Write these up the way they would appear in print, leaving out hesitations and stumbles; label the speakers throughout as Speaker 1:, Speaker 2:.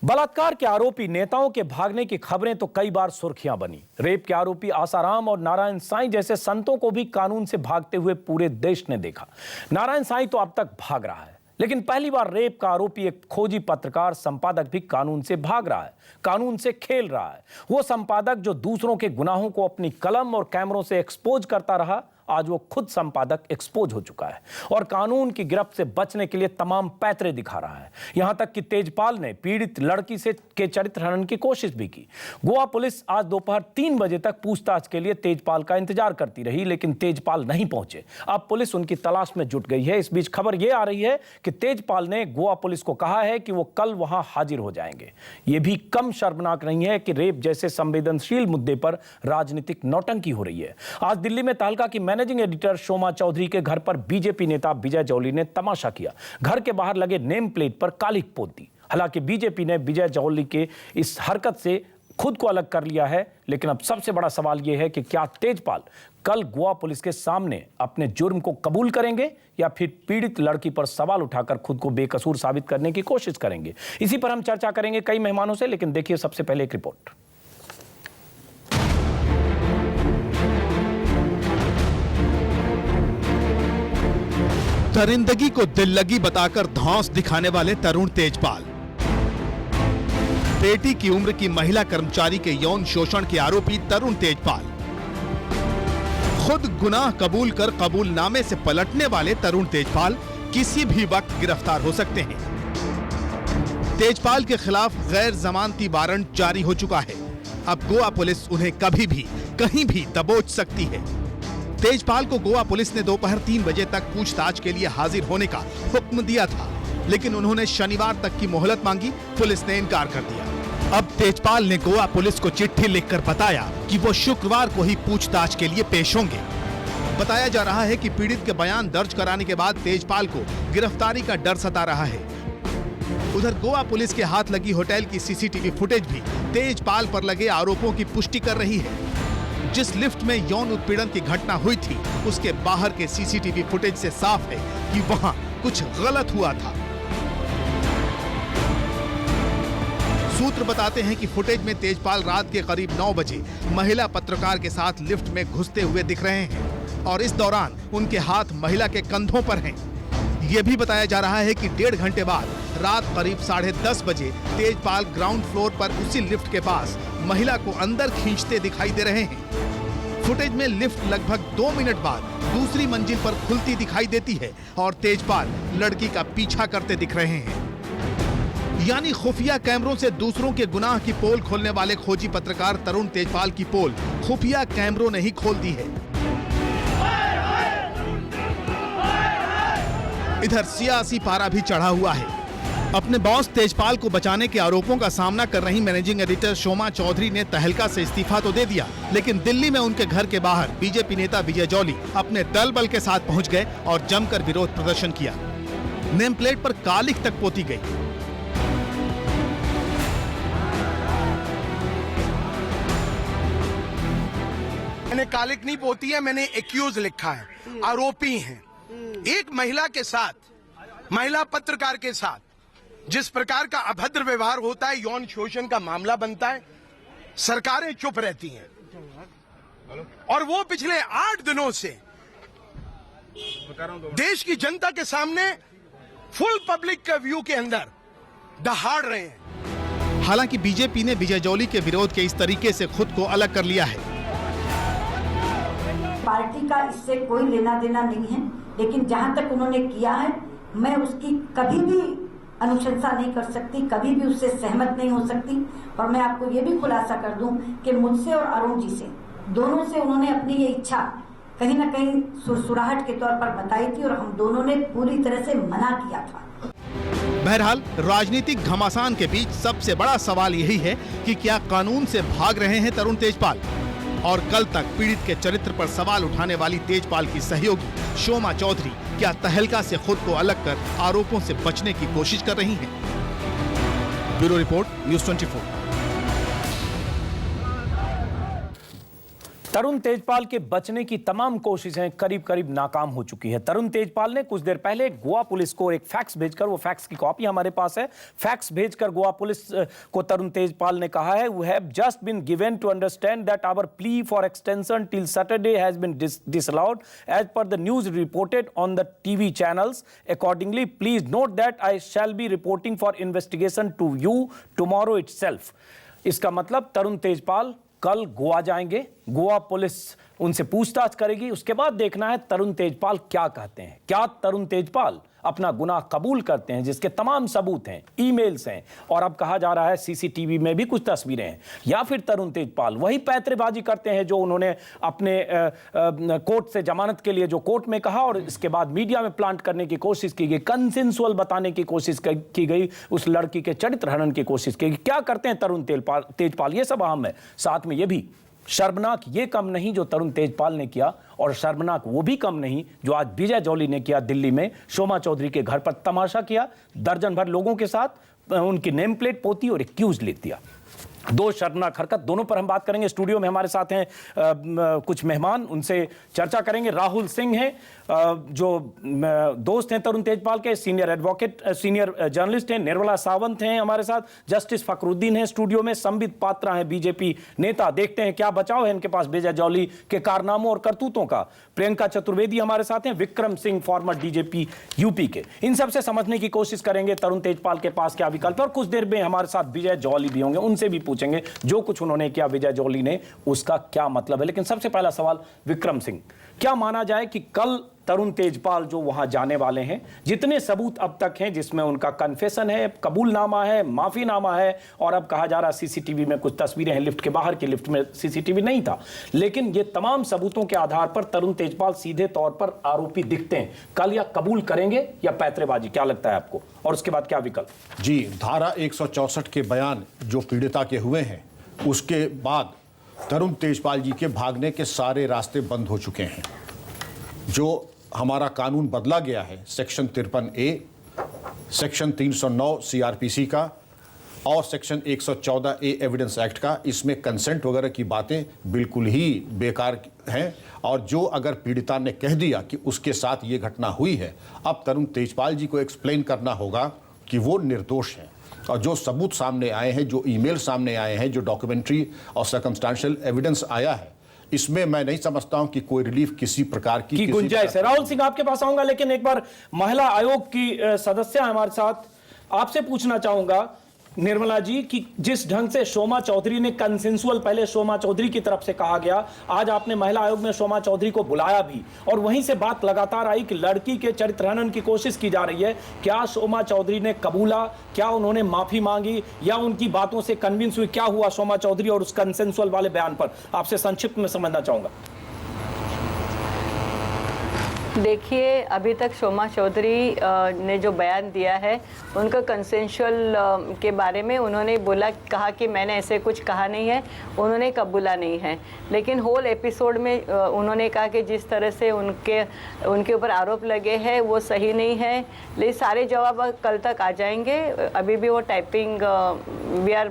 Speaker 1: बलात्कार के आरोपी नेताओं के भागने की खबरें तो कई बार सुर्खियां बनी। रेप के आरोपी आसाराम और नारायण साईं जैसे संतों को भी कानून से भागते हुए पूरे देश ने देखा। नारायण साईं तो अब तक भाग रहा है, लेकिन पहली बार रेप का आरोपी एक खोजी पत्रकार संपादक भी कानून से भाग रहा है, कानून से खेल रहा है। वो संपादक जो दूसरों के गुनाहों को अपनी कलम और कैमरों से एक्सपोज करता रहा, आज वो खुद संपादक एक्सपोज हो चुका है और कानून की गिरफ्त से बचने के लिए तमाम पैतरे दिखा रहा है। यहां तक कि तेजपाल ने पीड़ित लड़की के चरित्र हनन की कोशिश भी की। गोवा पुलिस आज दोपहर 3 बजे तक पूछताछ के लिए तेजपाल का इंतजार करती रही, लेकिन तेजपाल नहीं पहुंचे। अब पुलिस उनकी तलाश में जुट गई है। इस बीच खबर यह आ रही है कि तेजपाल ने गोवा पुलिस को कहा है कि वो कल वहां हाजिर हो जाएंगे। ये भी कम शर्मनाक नहीं है कि रेप जैसे संवेदनशील मुद्दे पर राजनीतिक नौटंकी हो रही है। आज दिल्ली में तहलका की मैनेजिंग एडिटर शोमा चौधरी के घर पर बीजेपी नेता विजय जौली ने तमाशा किया। घर के बाहर लगे नेम प्लेट पर काली पोत दी। हालांकि बीजेपी ने विजय जौली के इस हरकत से खुद को अलग कर लिया है, लेकिन अब सबसे बड़ा सवाल यह है कि क्या तेजपाल कल गोवा पुलिस के सामने अपने जुर्म को कबूल करेंगे या फिर पीड़ित लड़की पर सवाल उठाकर खुद को बेकसूर साबित करने की कोशिश करेंगे। इसी पर हम चर्चा करेंगे कई मेहमानों से, लेकिन देखिए सबसे पहले एक रिपोर्ट।
Speaker 2: दरिंदगी को दिल लगी बताकर धौंस दिखाने वाले तरुण तेजपाल। बेटी की उम्र की महिला कर्मचारी के यौन शोषण के आरोपी तरुण तेजपाल। खुद गुनाह कबूल कर कबूलनामे से पलटने वाले तरुण तेजपाल किसी भी वक्त गिरफ्तार हो सकते हैं। तेजपाल के खिलाफ गैर जमानती वारंट जारी हो चुका है। अब गोवा पुलिस उन्हें कभी भी कहीं भी दबोच सकती है। तेजपाल को गोवा पुलिस ने दोपहर 3 बजे तक पूछताछ के लिए हाजिर होने का हुक्म दिया था, लेकिन उन्होंने शनिवार तक की मोहलत मांगी। पुलिस ने इनकार कर दिया। अब तेजपाल ने गोवा पुलिस को चिट्ठी लिखकर बताया कि वो शुक्रवार को ही पूछताछ के लिए पेश होंगे। बताया जा रहा है कि पीड़ित के बयान दर्ज कराने के बाद तेजपाल को गिरफ्तारी का डर सता रहा है। उधर गोवा पुलिस के हाथ लगी होटल की सीसीटीवी फुटेज भी तेजपाल पर लगे आरोपों की पुष्टि कर रही है। जिस लिफ्ट में यौन उत्पीड़न की घटना हुई थी, उसके बाहर के सीसीटीवी फुटेज से साफ है कि वहां कुछ गलत हुआ था। सूत्र बताते हैं कि फुटेज में तेजपाल रात के करीब 9 बजे महिला पत्रकार के साथ लिफ्ट में घुसते हुए दिख रहे हैं और इस दौरान उनके हाथ महिला के कंधों पर हैं। यह भी बताया जा रहा है कि 1.5 घंटे बाद रात करीब 10:30 बजे तेजपाल ग्राउंड फ्लोर पर उसी लिफ्ट के पास महिला को अंदर खींचते दिखाई दे रहे हैं। फुटेज में लिफ्ट लगभग 2 मिनट बाद दूसरी मंजिल पर खुलती दिखाई देती है और तेजपाल लड़की का पीछा करते दिख रहे हैं। यानी खुफिया कैमरों से दूसरों के गुनाह की पोल खोलने वाले खोजी पत्रकार तरुण तेजपाल की पोल खुफिया कैमरों ने ही खोल दी है। इधर सियासी पारा भी चढ़ा हुआ है। अपने बॉस तेजपाल को बचाने के आरोपों का सामना कर रही मैनेजिंग एडिटर शोमा चौधरी ने तहलका से इस्तीफा तो दे दिया, लेकिन दिल्ली में उनके घर के बाहर बीजेपी नेता विजय जौली अपने दल बल के साथ पहुंच गए और जमकर विरोध प्रदर्शन किया। नेम प्लेट पर कालिख तक पोती गई।
Speaker 3: मैंने कालिक नहीं पोती है, मैंने एक्यूज लिखा है, आरोपी हैं। एक महिला के साथ, महिला पत्रकार के साथ जिस प्रकार का अभद्र व्यवहार होता है, यौन शोषण का मामला बनता है, सरकारें चुप रहती हैं और वो पिछले 8 दिनों से देश की जनता के सामने फुल पब्लिक के व्यू के अंदर दहाड़ रहे हैं।
Speaker 2: हालांकि बीजेपी ने विजय जौली के विरोध के इस तरीके से खुद को अलग कर लिया है।
Speaker 4: पार्टी का इससे कोई लेना देना नहीं है, लेकिन जहां तक उन्होंने किया है, मैं उसकी कभी भी अनुशंसा नहीं कर सकती, कभी भी उससे सहमत नहीं हो सकती। और मैं आपको ये भी खुलासा कर दूं कि मुझसे और अरुण जी से, दोनों से उन्होंने अपनी ये इच्छा कहीं ना कहीं सुरसुराहट के तौर पर बताई थी और हम दोनों ने पूरी तरह से मना किया था।
Speaker 2: बहरहाल राजनीतिक घमासान के बीच सबसे बड़ा सवाल यही है कि क्या कानून से भाग रहे हैं तरुण तेजपाल, और कल तक पीड़ित के चरित्र पर सवाल उठाने वाली तेजपाल की सहयोगी शोमा चौधरी क्या तहलका से खुद को अलग कर आरोपों से बचने की कोशिश कर रही हैं? Bureau report, news 24।
Speaker 1: तरुण तेजपाल के बचने की तमाम कोशिशें करीब करीब नाकाम हो चुकी है। तरुण तेजपाल ने कुछ देर पहले गोवा पुलिस को एक फैक्स भेजकर, वो फैक्स की कॉपी हमारे पास है, फैक्स भेजकर गोवा पुलिस को तरुण तेजपाल ने कहा है, we have just been given to understand that our plea for extension till Saturday has been disallowed as per the news reported on the TV channels. Accordingly please note that I shall be reporting for investigation to you tomorrow itself. इसका मतलब तरुण तेजपाल कल गोवा जाएंगे, Goa police उनसे पूछताछ करेगी, उसके बाद देखना है तरुण तेजपाल क्या कहते हैं। क्या तरुण तेजपाल अपना गुनाह कबूल करते हैं, जिसके तमाम सबूत हैं, ईमेल्स हैं, और अब कहा जा रहा है सीसीटीवी में भी कुछ तस्वीरें हैं, या फिर तरुण तेजपाल वही पैंतरेबाजी करते हैं जो उन्होंने अपने कोर्ट से जमानत के लिए जो कोर्ट में कहा और इसके बाद मीडिया में प्लांट करने की कोशिश की गई, कंसेंसुअल बताने की कोशिश की गई, उस लड़की के चरित्र हनन की कोशिश की गई। क्या करते हैं तरुण तेजपाल, ये सब अहम है। साथ में ये भी शर्मनाक ये कम नहीं जो तरुण तेजपाल ने किया, और शर्मनाक वो भी कम नहीं जो आज विजय जॉली ने किया दिल्ली में, शोमा चौधरी के घर पर तमाशा किया, दर्जन भर लोगों के साथ उनकी नेम प्लेट पोती और एक्यूज ले दिया। दो शर्मनाक हरकत, दोनों पर हम बात करेंगे। स्टूडियो में हमारे साथ हैं कुछ मेहमान, उनसे चर्चा करेंगे। राहुल सिंह हैं जो दोस्त हैं तरुण तेजपाल के, सीनियर एडवोकेट, सीनियर जर्नलिस्ट हैं। निर्मला सावंत हैं हमारे साथ, जस्टिस फखरुद्दीन हैं स्टूडियो में, संबित पात्रा हैं बीजेपी नेता। देखते हैं क्या बचाव है इनके पास विजय जॉली के कारनामों और करतूतों का। प्रियंका चतुर्वेदी हमारे साथ हैं, Vikram Singh farmer DGP UP के। इन सबसे समझने की कोशिश करेंगे तरुण तेजपाल के पास क्या विकल्प है, और कुछ देर में हमारे साथ विजय जॉली भी होंगे, उनसे भी पूछेंगे जो कुछ उन्होंने किया विजय जॉली ने उसका क्या मतलब है। लेकिन सबसे पहला सवाल विक्रम सिंह, क्या माना जाए कि कल तरुण तेजपाल जो वहां जाने वाले हैं, जितने सबूत अब तक हैं जिसमें उनका कन्फेशन है, कबूलनामा है, माफीनामा है, और अब कहा जा रहा है सीसीटीवी में कुछ तस्वीरें हैं लिफ्ट के बाहर की, लिफ्ट में सीसीटीवी नहीं था, लेकिन ये तमाम सबूतों के आधार पर तरुण तेजपाल सीधे तौर पर आरोपी दिखते हैं। कल या कबूल करेंगे या पैंतरेबाजी, क्या लगता है आपको, और उसके बाद क्या विकल्प?
Speaker 5: जी, धारा 164 के बयान जो पीड़िता के हुए हैं, उसके बाद तरुण तेजपाल जी के भागने के सारे रास्ते बंद हो चुके हैं। जो हमारा कानून बदला गया है, सेक्शन 53A, सेक्शन 309 सीआरपीसी का और सेक्शन 114A एविडेंस एक्ट का, इसमें कंसेंट वगैरह की बातें बिल्कुल ही बेकार हैं। और जो अगर पीड़िता ने कह दिया कि उसके साथ ये घटना हुई है, अब तरुण तेजपाल जी को एक्सप्लेन करना होगा कि वो निर्दोष हैं। और जो सबूत सामने आए हैं, जो ईमेल सामने आए हैं, जो डॉक्यूमेंट्री और सर्कमस्टेंशियल एविडेंस आया है, इसमें मैं नहीं समझता हूं कि कोई रिलीफ किसी प्रकार की
Speaker 1: गुंजाइश है। राहुल सिंह आपके पास आऊंगा, लेकिन एक बार महिला आयोग की सदस्य हमारे साथ, आपसे पूछना चाहूंगा निर्मला जी कि जिस ढंग से शोमा चौधरी ने कंसेंसुअल, पहले शोमा चौधरी की तरफ से कहा गया, आज आपने महिला आयोग में शोमा चौधरी को बुलाया भी, और वहीं से बात लगातार आई कि लड़की के चरित्र हनन की कोशिश की जा रही है। क्या शोमा चौधरी ने कबूला, क्या उन्होंने माफी मांगी, या उनकी बातों से कन्विंस हुई, क्या हुआ शोमा चौधरी और उस कंसेंसुअल वाले बयान पर, आपसे संक्षिप्त में समझना चाहूंगा।
Speaker 6: देखिए, अभी तक शोमा चौधरी ने जो बयान दिया है, उनका कंसेंशुअल के बारे में उन्होंने कहा कि मैंने ऐसे कुछ कहा नहीं है, उन्होंने कबूला नहीं है। लेकिन होल एपिसोड में उन्होंने कहा कि जिस तरह से उनके ऊपर आरोप लगे हैं वो सही नहीं है। लेकिन सारे जवाब कल तक आ जाएंगे। अभी भी वो typing, we are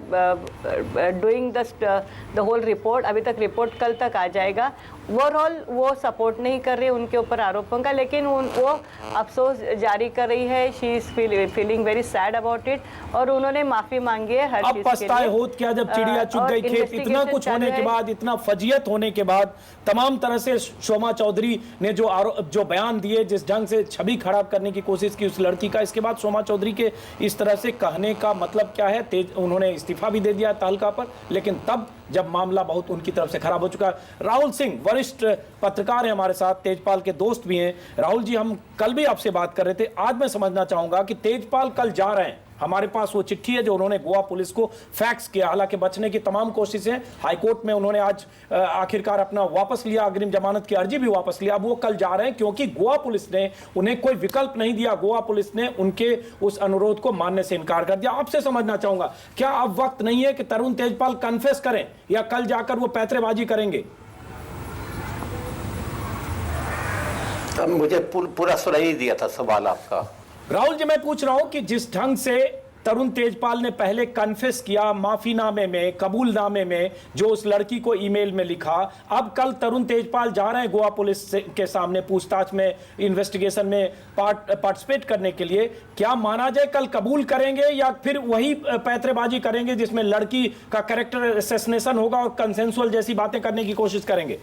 Speaker 6: doing the whole report, अभी तक रिपोर्ट कल तक आ जाएगा। ओवरऑल वो सपोर्ट नहीं कर रही उनके ऊपर आरोपों का, लेकिन वो अफसोस जारी कर रही है। She is feeling very sad about it, और उन्होंने माफी मांगी है हर चीज के लिए।
Speaker 1: होत क्या जब चिड़िया चुग गई खेत, इतना कुछ होने के बाद, इतना फजियत होने के बाद, तमाम तरह से शोमा चौधरी ने जो बयान दिए, जिस ढंग से छवि खराब करने की कोशिश की उस लड़की का, इसके बाद शोमा चौधरी के इस तरह से कहने का मतलब क्या है? उन्होंने इस्तीफा भी दे दिया तहलका पर, लेकिन तब जब मामला बहुत उनकी तरफ से खराब हो चुका है। राहुल सिंह वरिष्ठ पत्रकार हैं हमारे साथ, तेजपाल के दोस्त भी हैं। राहुल जी, हम कल भी आपसे बात कर रहे थे, आज मैं समझना चाहूंगा कि तेजपाल कल जा रहे हैं, हमारे पास वो चिट्ठी है जो उन्होंने गोवा पुलिस को फैक्स किया, हालांकि बचने की तमाम कोशिशें, हाईकोर्ट में उन्होंने आज आखिरकार अपना वापस लिया, अग्रिम जमानत की अर्जी भी वापस लिया। अब वो कल जा रहे हैं क्योंकि गोवा पुलिस ने उन्हें कोई विकल्प नहीं दिया, गोवा पुलिस ने उनके उस अनुरोध को मानने से इनकार कर दिया। आपसे समझना चाहूंगा, क्या अब वक्त नहीं है कि तरुण तेजपाल कन्फेस करें, या कल जाकर वो पैंतरेबाजी करेंगे?
Speaker 7: मुझे पूरा सुनाई दिया था सवाल आपका।
Speaker 1: राहुल जी, मैं पूछ रहा हूं कि जिस ढंग से तरुण तेजपाल ने पहले कन्फेस किया माफीनामे में, कबूलनामे में, जो उस लड़की को ईमेल में लिखा। अब कल तरुण तेजपाल जा रहे हैं गोवा पुलिस के सामने पूछताछ में, इन्वेस्टिगेशन में पार्टिसिपेट करने के लिए। क्या माना जाए कल कबूल करेंगे या फिर वही पैतरेबाजी करेंगे जिसमें लड़की का कैरेक्टर असैसिनेशन होगा और कंसेंसुअल जैसी बातें करने की कोशिश करेंगे?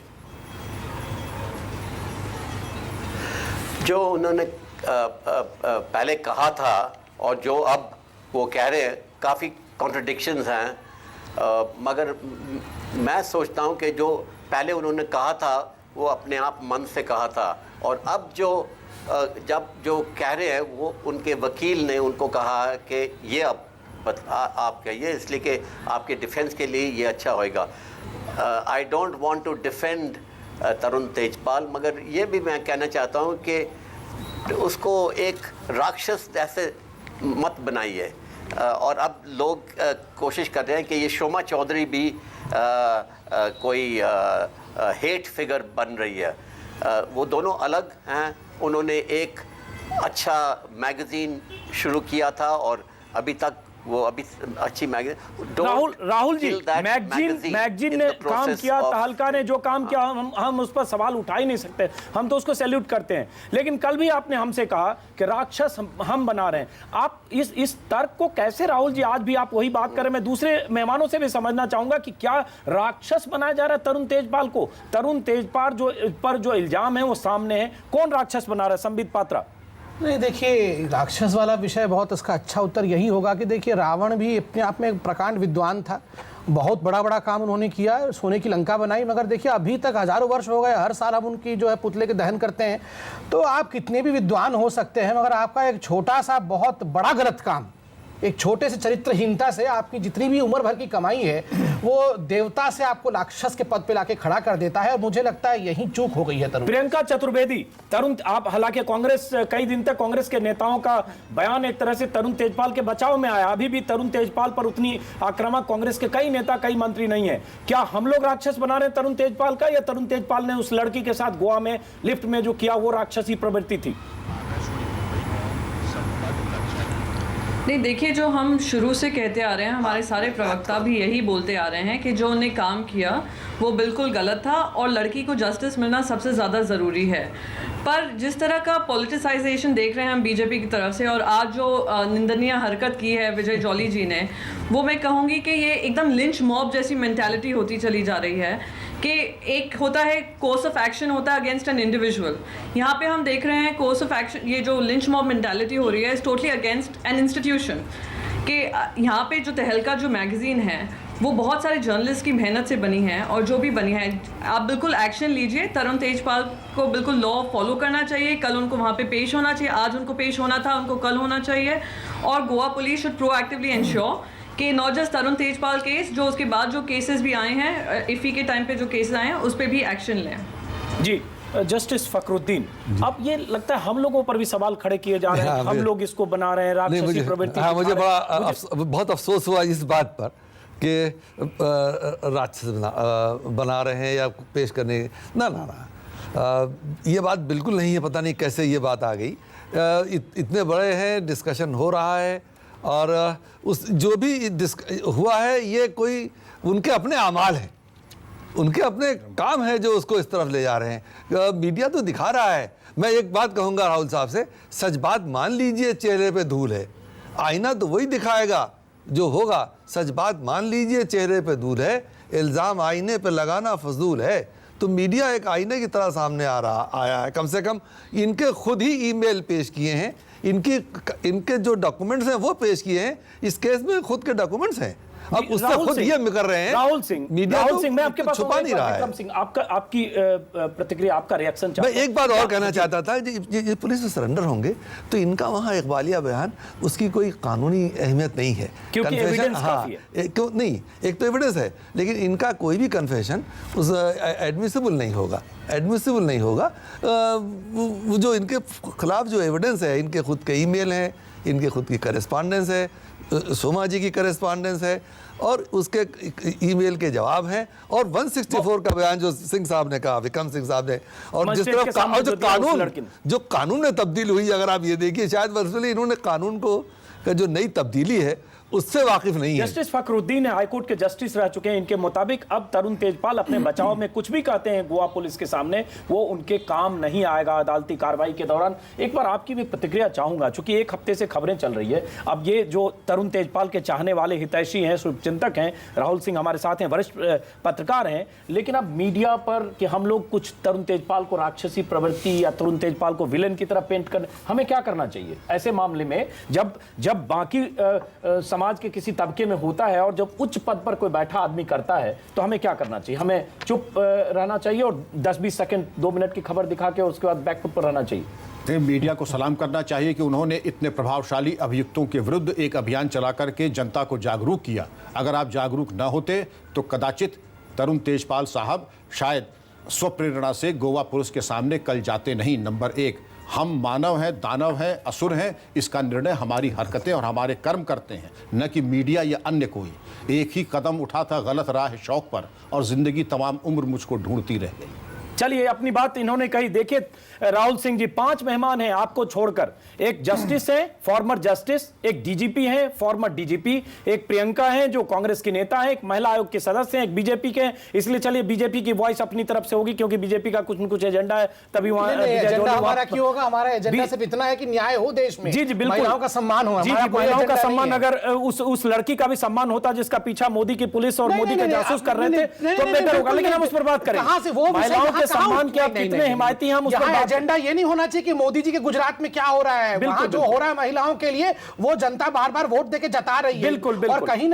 Speaker 7: जो उन्होंने पहले कहा था और जो अब वो कह रहे हैं, काफ़ी कॉन्ट्रडिक्शंस हैं। मगर मैं सोचता हूँ कि जो पहले उन्होंने कहा था वो अपने आप मन से कहा था, और अब जब जो कह रहे हैं वो उनके वकील ने उनको कहा कि ये अब आप कहिए, इसलिए कि आपके डिफेंस के लिए ये अच्छा होएगा। I don't want to defend Tarun Tejpal, मगर ये भी मैं कहना चाहता हूँ कि उसको एक राक्षस ऐसे मत बनाइए। और अब लोग कोशिश कर रहे हैं कि ये शोमा चौधरी भी कोई हेट फिगर बन रही है। वो दोनों अलग हैं। उन्होंने एक अच्छा मैगज़ीन शुरू किया था और अभी तक वो अभी अच्छी
Speaker 1: राहुल जी, मैगजीन ने काम किया, तहलका ने जो काम किया, हम उस पर सवाल उठा ही नहीं सकते, हम तो उसको सैल्यूट करते हैं। लेकिन कल भी आपने हमसे कहा कि राक्षस हम बना रहे हैं। आप इस तर्क को कैसे, राहुल जी, आज भी आप वही बात करें? मैं दूसरे मेहमानों से भी समझना चाहूंगा कि क्या राक्षस बनाया जा रहा है तरुण तेजपाल को? तरुण तेजपाल पर जो इल्जाम है वो सामने है, कौन राक्षस बना रहा है? संबित पात्रा।
Speaker 8: नहीं, देखिए, राक्षस वाला विषय बहुत, इसका अच्छा उत्तर यही होगा कि देखिए, रावण भी अपने आप में एक प्रकांड विद्वान था। बहुत बड़ा काम उन्होंने किया, सोने की लंका बनाई। मगर देखिए, अभी तक हजारों वर्ष हो गए, हर साल हम उनकी जो है पुतले के दहन करते हैं। तो आप कितने भी विद्वान हो सकते हैं, मगर आपका एक छोटा सा बहुत बड़ा गलत काम, एक छोटे से चरित्रहीनता से आपकी जितनी भी उम्र भर की कमाई है वो देवता से आपको राक्षस के पद पे लाके खड़ा कर देता है। और मुझे लगता है यही चूक हो गई है तरुण।
Speaker 1: प्रियंका चतुर्वेदी, तरुण, आप हालांकि कांग्रेस, कई दिन तक कांग्रेस के नेताओं का बयान एक तरह से तरुण तेजपाल के बचाव में आया। अभी भी तरुण तेजपाल पर उतनी आक्रामक कांग्रेस के कई नेता, कई मंत्री नहीं है। क्या हम लोग राक्षस बना रहे हैं तरुण तेजपाल का, या तरुण तेजपाल ने उस लड़की के साथ गोवा में लिफ्ट में जो किया वो राक्षसी प्रवृत्ति थी?
Speaker 9: नहीं, देखिए, जो हम शुरू से कहते आ रहे हैं, हमारे सारे प्रवक्ता भी यही बोलते आ रहे हैं कि जो उन्हें काम किया वो बिल्कुल गलत था और लड़की को जस्टिस मिलना सबसे ज़्यादा ज़रूरी है। पर जिस तरह का पॉलिटिसाइजेशन देख रहे हैं हम बीजेपी की तरफ से, और आज जो निंदनीय हरकत की है विजय जॉली जी ने, वो मैं कहूँगी कि ये एकदम लिंच मॉब जैसी मेंटालिटी होती चली जा रही है कि एक होता है कोर्स ऑफ एक्शन होता है अगेंस्ट एन इंडिविजुअल। यहाँ पे हम देख रहे हैं कोर्स ऑफ एक्शन, ये जो लिंच मॉब मेंटालिटी हो रही है is totally against an institution. कि यहाँ पे जो तहलका जो मैगज़ीन है वो बहुत सारे जर्नलिस्ट की मेहनत से बनी है, और जो भी बनी है, आप बिल्कुल एक्शन लीजिए। तरुण तेजपाल को बिल्कुल लॉ फॉलो करना चाहिए। कल उनको वहाँ पे पेश होना चाहिए, आज उनको पेश होना था, उनको कल होना चाहिए। और Goa police should proactively ensure कि not just Tarun Tejpal case, जो उसके बाद जो केसेस भी आए हैं, इफ़ी के टाइम पे जो केसेस आए हैं उस पर भी एक्शन लें। जी,
Speaker 1: जस्टिस फखरुद्दीन, अब ये लगता है हम लोगों पर भी सवाल खड़े किए जा रहे हैं, हम लोग इसको बना रहे हैं राक्षसी प्रवृत्ति।
Speaker 10: मुझे बहुत अफसोस हुआ इस बात पर कि राक्षस बना रहे हैं या पेश करने, ना, ये बात बिल्कुल नहीं है। पता नहीं कैसे ये बात आ गई। इतने बड़े हैं, डिस्कशन हो रहा है, और उस जो भी हुआ है ये कोई उनके अपने अमाल हैं, उनके अपने काम है जो उसको इस तरफ ले जा रहे हैं। मीडिया तो दिखा रहा है। मैं एक बात कहूँगा राहुल साहब से, सच बात मान लीजिए, चेहरे पे धूल है, आईना तो वही दिखाएगा जो होगा। सच बात मान लीजिए, चेहरे पे धूल है, इल्ज़ाम आईने पे लगाना फजूल है। तो मीडिया एक आईने की तरह सामने आया है। कम से कम इनके खुद ही ईमेल पेश किए हैं, इनके जो डॉक्यूमेंट्स हैं वो पेश किए हैं। इस केस में खुद के डॉक्यूमेंट्स हैं। अब उससे खुद ये कर रहे हैं
Speaker 1: राहुल सिंह, मैं आपके पास
Speaker 10: छुपा नहीं रहा है।
Speaker 1: सिंह, आपकी प्रतिक्रिया, आपका रिएक्शन।
Speaker 10: मैं एक बात और कहना चाहता था, ये पुलिस में सरेंडर होंगे तो इनका वहाँ इकबालिया बयान, उसकी कोई कानूनी अहमियत नहीं है,
Speaker 1: क्योंकि एविडेंस काफी है।
Speaker 10: क्यों नहीं, एक तो एविडेंस है, लेकिन इनका कोई भी कन्फेशन उस एडमिसिबल नहीं होगा। वो जो इनके खिलाफ जो एविडेंस है, इनके खुद के ईमेल हैं, इनके खुद की करेस्पॉन्डेंस है, सोमा जी की करेस्पॉन्डेंस है, और उसके ईमेल के जवाब हैं, और 164 का बयान जो सिंह साहब ने कहा, विक्रम सिंह साहब ने, और जिस तरह जो कानून में तब्दील हुई, अगर आप ये देखिए, शायद वर्चुअली इन्होंने कानून को का जो नई तब्दीली है उससे वाकिफ नहीं है।
Speaker 1: जस्टिस फखरुद्दीन हाईकोर्ट के जस्टिस रह चुके हैं। इनके मुताबिक अब तरुण तेजपाल अपने बचाव में कुछ भी कहते हैं गोवा पुलिस के सामने, वो उनके काम नहीं आएगा अदालती कार्रवाई के दौरान। एक बार आपकी भी प्रतिक्रिया चाहूंगा, चूंकि एक हफ्ते से खबरें चल रही है। अब ये जो तरुण तेजपाल के चाहने वाले हितैषी हैं, शुभचिंतक हैं, राहुल सिंह हमारे साथ हैं, वरिष्ठ पत्रकार हैं, लेकिन अब मीडिया पर कि हम लोग कुछ तरुण तेजपाल को राक्षसी प्रवृत्ति या तरुण तेजपाल को विलेन की तरह पेंट कर, हमें क्या करना चाहिए ऐसे मामले में? जब बाकी समाज के किसी तबके में होता है और जब उच्च पद पर कोई बैठा आदमी करता है तो हमें क्या करना चाहिए? हमें चुप रहना चाहिए और 10-20 सेकंड 2 मिनट की खबर दिखा के उसके बाद बैकफुट पर रहना चाहिए?
Speaker 5: मीडिया को सलाम करना चाहिए कि उन्होंने इतने प्रभावशाली अभियुक्तों के विरुद्ध एक अभियान चला करके जनता को जागरूक किया। अगर आप जागरूक न होते तो कदाचित तरुण तेजपाल साहब शायद स्वप्रेरणा से गोवा पुलिस के सामने कल जाते नहीं। नंबर 1, हम मानव हैं, दानव हैं, असुर हैं, इसका निर्णय हमारी हरकतें और हमारे कर्म करते हैं, न कि मीडिया या अन्य कोई। एक ही कदम उठा था गलत राह शौक पर और जिंदगी तमाम उम्र मुझको ढूंढती रह गई।
Speaker 1: चलिए, अपनी बात इन्होंने कही। देखिए राहुल सिंह जी, 5 मेहमान हैं आपको छोड़कर। एक जस्टिस है, फॉर्मर जस्टिस, एक डीजीपी है, फॉर्मर डीजीपी, एक प्रियंका है जो कांग्रेस की नेता है, एक महिला आयोग के सदस्य हैं, एक बीजेपी के हैं। इसलिए चलिए बीजेपी की वॉइस अपनी तरफ से होगी क्योंकि बीजेपी का कुछ न कुछ एजेंडा है, तभी वहां
Speaker 8: हमारा क्यों होगा? हमारा एजेंडा सिर्फ इतना है कि न्याय हो देश में।
Speaker 1: जी जी बिल्कुल,
Speaker 8: महिलाओं का सम्मान हो।
Speaker 1: जी जी, महिलाओं का सम्मान। अगर उस लड़की का भी सम्मान होता जिसका पीछा मोदी की पुलिस और मोदी के जासूस कर रहे थे तो बेहतर होगा, लेकिन हम उस पर बात करें। महिलाओं के सम्मान के आप कितने हिमायती हैं, हम उस पर
Speaker 8: एजेंडा ये नहीं होना चाहिए कि मोदी जी के गुजरात में क्या हो रहा है, वहां जो हो रहा है महिलाओं के लिए वो जनता बार बार वोट देके जता रही है।
Speaker 1: बिल्कुल
Speaker 8: और कहीं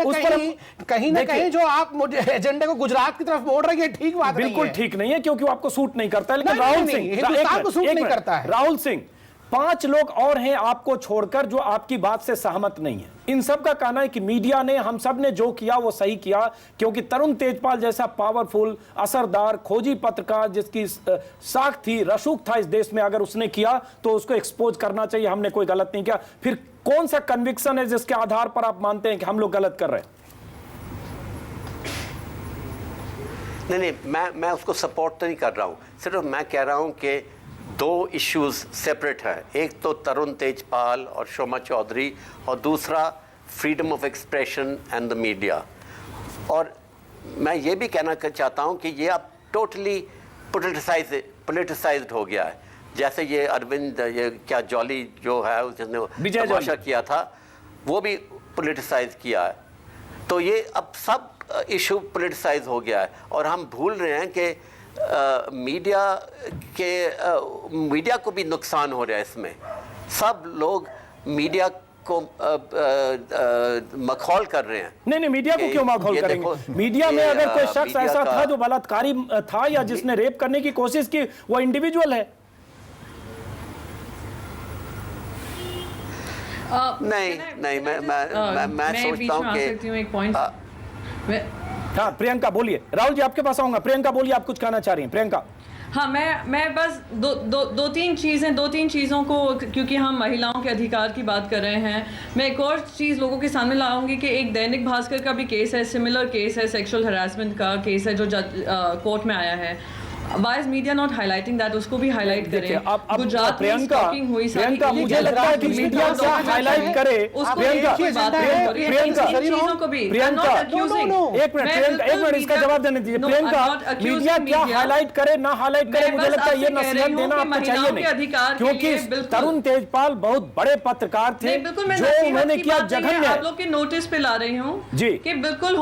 Speaker 8: ना कहीं जो आप एजेंडे को गुजरात की तरफ मोड़ रही है, ठीक बात नहीं है।
Speaker 1: बिल्कुल ठीक नहीं है क्योंकि वो आपको सूट नहीं करता है। लेकिन राहुल सिंह,
Speaker 8: हिंदुस्तान को सूट नहीं करता है।
Speaker 1: राहुल सिंह, 5 लोग और हैं आपको छोड़कर जो आपकी बात से सहमत नहीं है। इन सब का कहना है कि मीडिया ने, हम सब ने जो किया वो सही किया, क्योंकि तरुण तेजपाल जैसा पावरफुल, असरदार, खोजी पत्रकार जिसकी साख थी, रसूख था इस देश में, अगर उसने किया तो उसको एक्सपोज करना चाहिए। हमने कोई गलत नहीं किया। फिर कौन सा कन्विक्शन है जिसके आधार पर आप मानते हैं कि हम लोग गलत कर रहे हैं?
Speaker 7: नहीं, मैं उसको सपोर्ट तो नहीं कर रहा हूँ, सिर्फ मैं कह रहा हूँ कि 2 इश्यूज सेपरेट हैं। एक तो तरुण तेजपाल और शोमा चौधरी, और दूसरा freedom of expression and the media. और मैं ये भी कहना चाहता हूँ कि ये अब टोटली पोलिटिसाइज्ड हो गया है। जैसे ये अरविंद, ये क्या जॉली जो है जिसने तमाशा किया था, वो भी पोलिटिसाइज किया है। तो ये अब सब इशू पोलिटिसाइज हो गया है और हम भूल रहे हैं कि मीडिया को भी नुकसान हो रहा है इसमें। सब लोग मीडिया को मखौल कर रहे हैं।
Speaker 1: नहीं, मीडिया को क्यों मखौल करेंगे? मीडिया में अगर कोई शख्स ऐसा था जो बलात्कारी था या जिसने रेप करने की कोशिश की, वो इंडिविजुअल है।
Speaker 7: नहीं, मैं सोचता हूँ कि
Speaker 1: हाँ प्रियंका बोलिए। राहुल जी आपके पास आऊंगा। प्रियंका बोलिए, आप कुछ कहना चाह रही हैं? प्रियंका।
Speaker 9: हाँ, मैं बस दो तीन चीज़ों को, क्योंकि हम महिलाओं के अधिकार की बात कर रहे हैं, मैं एक और चीज़ लोगों के सामने लाऊंगी कि एक दैनिक भास्कर का भी केस है, सिमिलर केस है, सेक्सुअल हरासमेंट का केस है जो कोर्ट में आया है। Why is media not highlighting that? उसको भी हाईलाइट करें। गुजरात में स्टॉकिंग हुई,
Speaker 1: प्रियंका मुझे लगता है कि मीडिया क्या हाईलाइट करे। प्रियंका, एक मिनट इसका जवाब देने दीजिए। प्रियंका, मीडिया क्या हाईलाइट करे ना हाईलाइट करे, मुझे लगता है ये नसीहत देना आपको चाहिए नहीं, क्योंकि तरुण तेजपाल बहुत बड़े पत्रकार थे। जो उन्होंने किया जघन्य।
Speaker 9: आप लोग के नोटिस पे ला रही हूँ जी कि बिल्कुल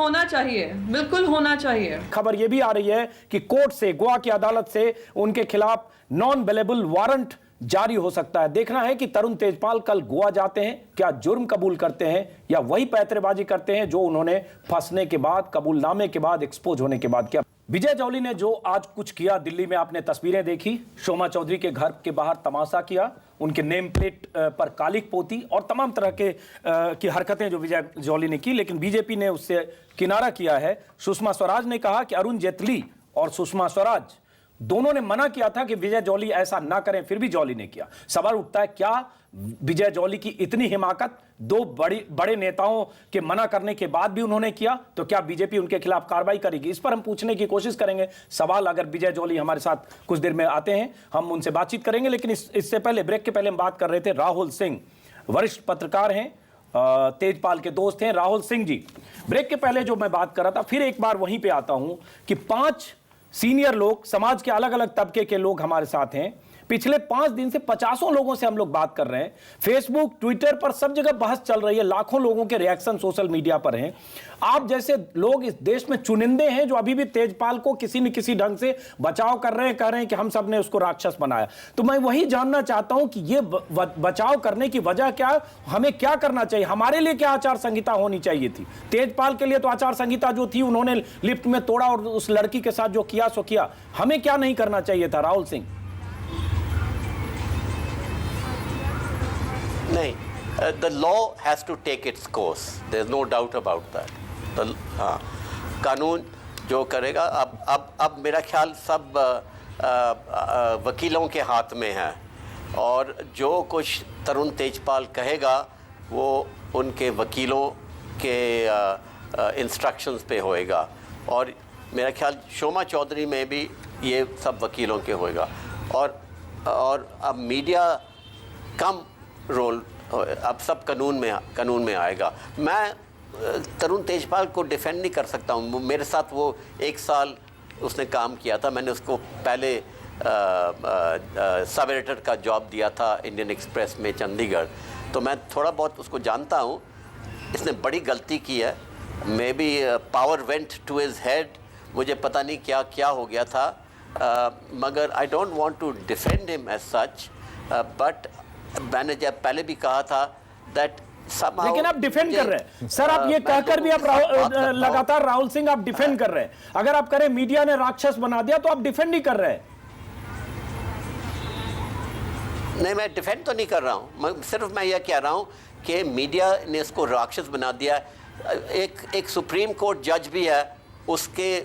Speaker 9: होना चाहिए।
Speaker 1: खबर ये भी आ रही है कि कोर्ट से, गोवा की अदालत से उनके खिलाफ नॉन बेलेबल वारंट जारी हो सकता है। देखना है कि तरुण तेजपाल कल गोवा जाते हैं, क्या जुर्म कबूल करते हैं या वही पैतरेबाजी करते हैं जो उन्होंने फंसने के बाद, कबूलनामे के बाद, एक्सपोज होने के बाद किया। विजय जॉली ने जो आज कुछ किया, दिल्ली में आपने तस्वीरें देखी, शोमा चौधरी के घर के बाहर तमाशा किया, उनके नेम प्लेट पर कालिक पोती और तमाम तरह की हरकतें जो विजय जॉली ने की, लेकिन बीजेपी ने उससे किनारा किया है। सुषमा स्वराज ने कहा कि अरुण जेटली और सुषमा स्वराज दोनों ने मना किया था कि विजय जॉली ऐसा ना करें, फिर भी जॉली ने किया। सवाल उठता है, क्या विजय जॉली की इतनी हिमाकत 2 बड़े नेताओं के मना करने के बाद भी उन्होंने किया, तो क्या बीजेपी उनके खिलाफ कार्रवाई करेगी? इस पर हम पूछने की कोशिश करेंगे सवाल। अगर विजय जॉली हमारे साथ कुछ देर में आते हैं, हम उनसे बातचीत करेंगे। लेकिन इससे पहले, ब्रेक के पहले हम बात कर रहे थे, राहुल सिंह वरिष्ठ पत्रकार हैं तेजपाल के दोस्त हैं राहुल सिंह जी। ब्रेक के पहले जो मैं बात कर रहा था, फिर एक बार वहीं पे आता हूं कि 5 सीनियर लोग, समाज के अलग अलग तबके के लोग हमारे साथ हैं। पिछले 5 दिन से 50 लोगों से हम लोग बात कर रहे हैं। फेसबुक, ट्विटर पर सब जगह बहस चल रही है, लाखों लोगों के रिएक्शन सोशल मीडिया पर हैं। आप जैसे लोग इस देश में चुनिंदे हैं जो अभी भी तेजपाल को किसी न किसी ढंग से बचाव कर रहे हैं, कह रहे हैं कि हम सब ने उसको राक्षस बनाया। तो मैं वही जानना चाहता हूं कि ये बचाव करने की वजह क्या है, हमें क्या करना चाहिए, हमारे लिए क्या आचार संहिता होनी चाहिए थी। तेजपाल के लिए तो आचार संहिता जो थी उन्होंने लिफ्ट में तोड़ा और उस लड़की के साथ जो किया सो किया, हमें क्या नहीं करना चाहिए था? राहुल सिंह।
Speaker 7: नहीं, the law has to take its course. There's no doubt about that. हाँ, कानून जो करेगा, अब मेरा ख्याल सब वकीलों के हाथ में है, और जो कुछ तरुण तेजपाल कहेगा वो उनके वकीलों के इंस्ट्रक्शंस पे होएगा, और मेरा ख्याल शोमा चौधरी में भी ये सब वकीलों के होएगा। और अब मीडिया कम रोल, अब सब कानून में आएगा। मैं तरुण तेजपाल को डिफेंड नहीं कर सकता हूँ। मेरे साथ वो 1 साल उसने काम किया था। मैंने उसको पहले सब एडिटर का जॉब दिया था इंडियन एक्सप्रेस में चंडीगढ़, तो मैं थोड़ा बहुत उसको जानता हूँ। इसने बड़ी गलती की है, may be power went to his head, मुझे पता नहीं क्या क्या हो गया था, मगर I don't want to defend him as such, but मैंने जब पहले भी कहा था दैट
Speaker 1: लेकिन आप डिफेंड कर रहे हैं सर, आप ये कहकर भी आप लगातार राहुल सिंह आप डिफेंड कर रहे हैं। अगर आप करें मीडिया ने राक्षस बना दिया तो आप डिफेंड नहीं कर रहे हैं।
Speaker 7: नहीं, मैं डिफेंड तो नहीं कर रहा हूं, सिर्फ मैं यह कह रहा हूं कि मीडिया ने इसको राक्षस बना दिया। एक सुप्रीम कोर्ट जज भी है, उसके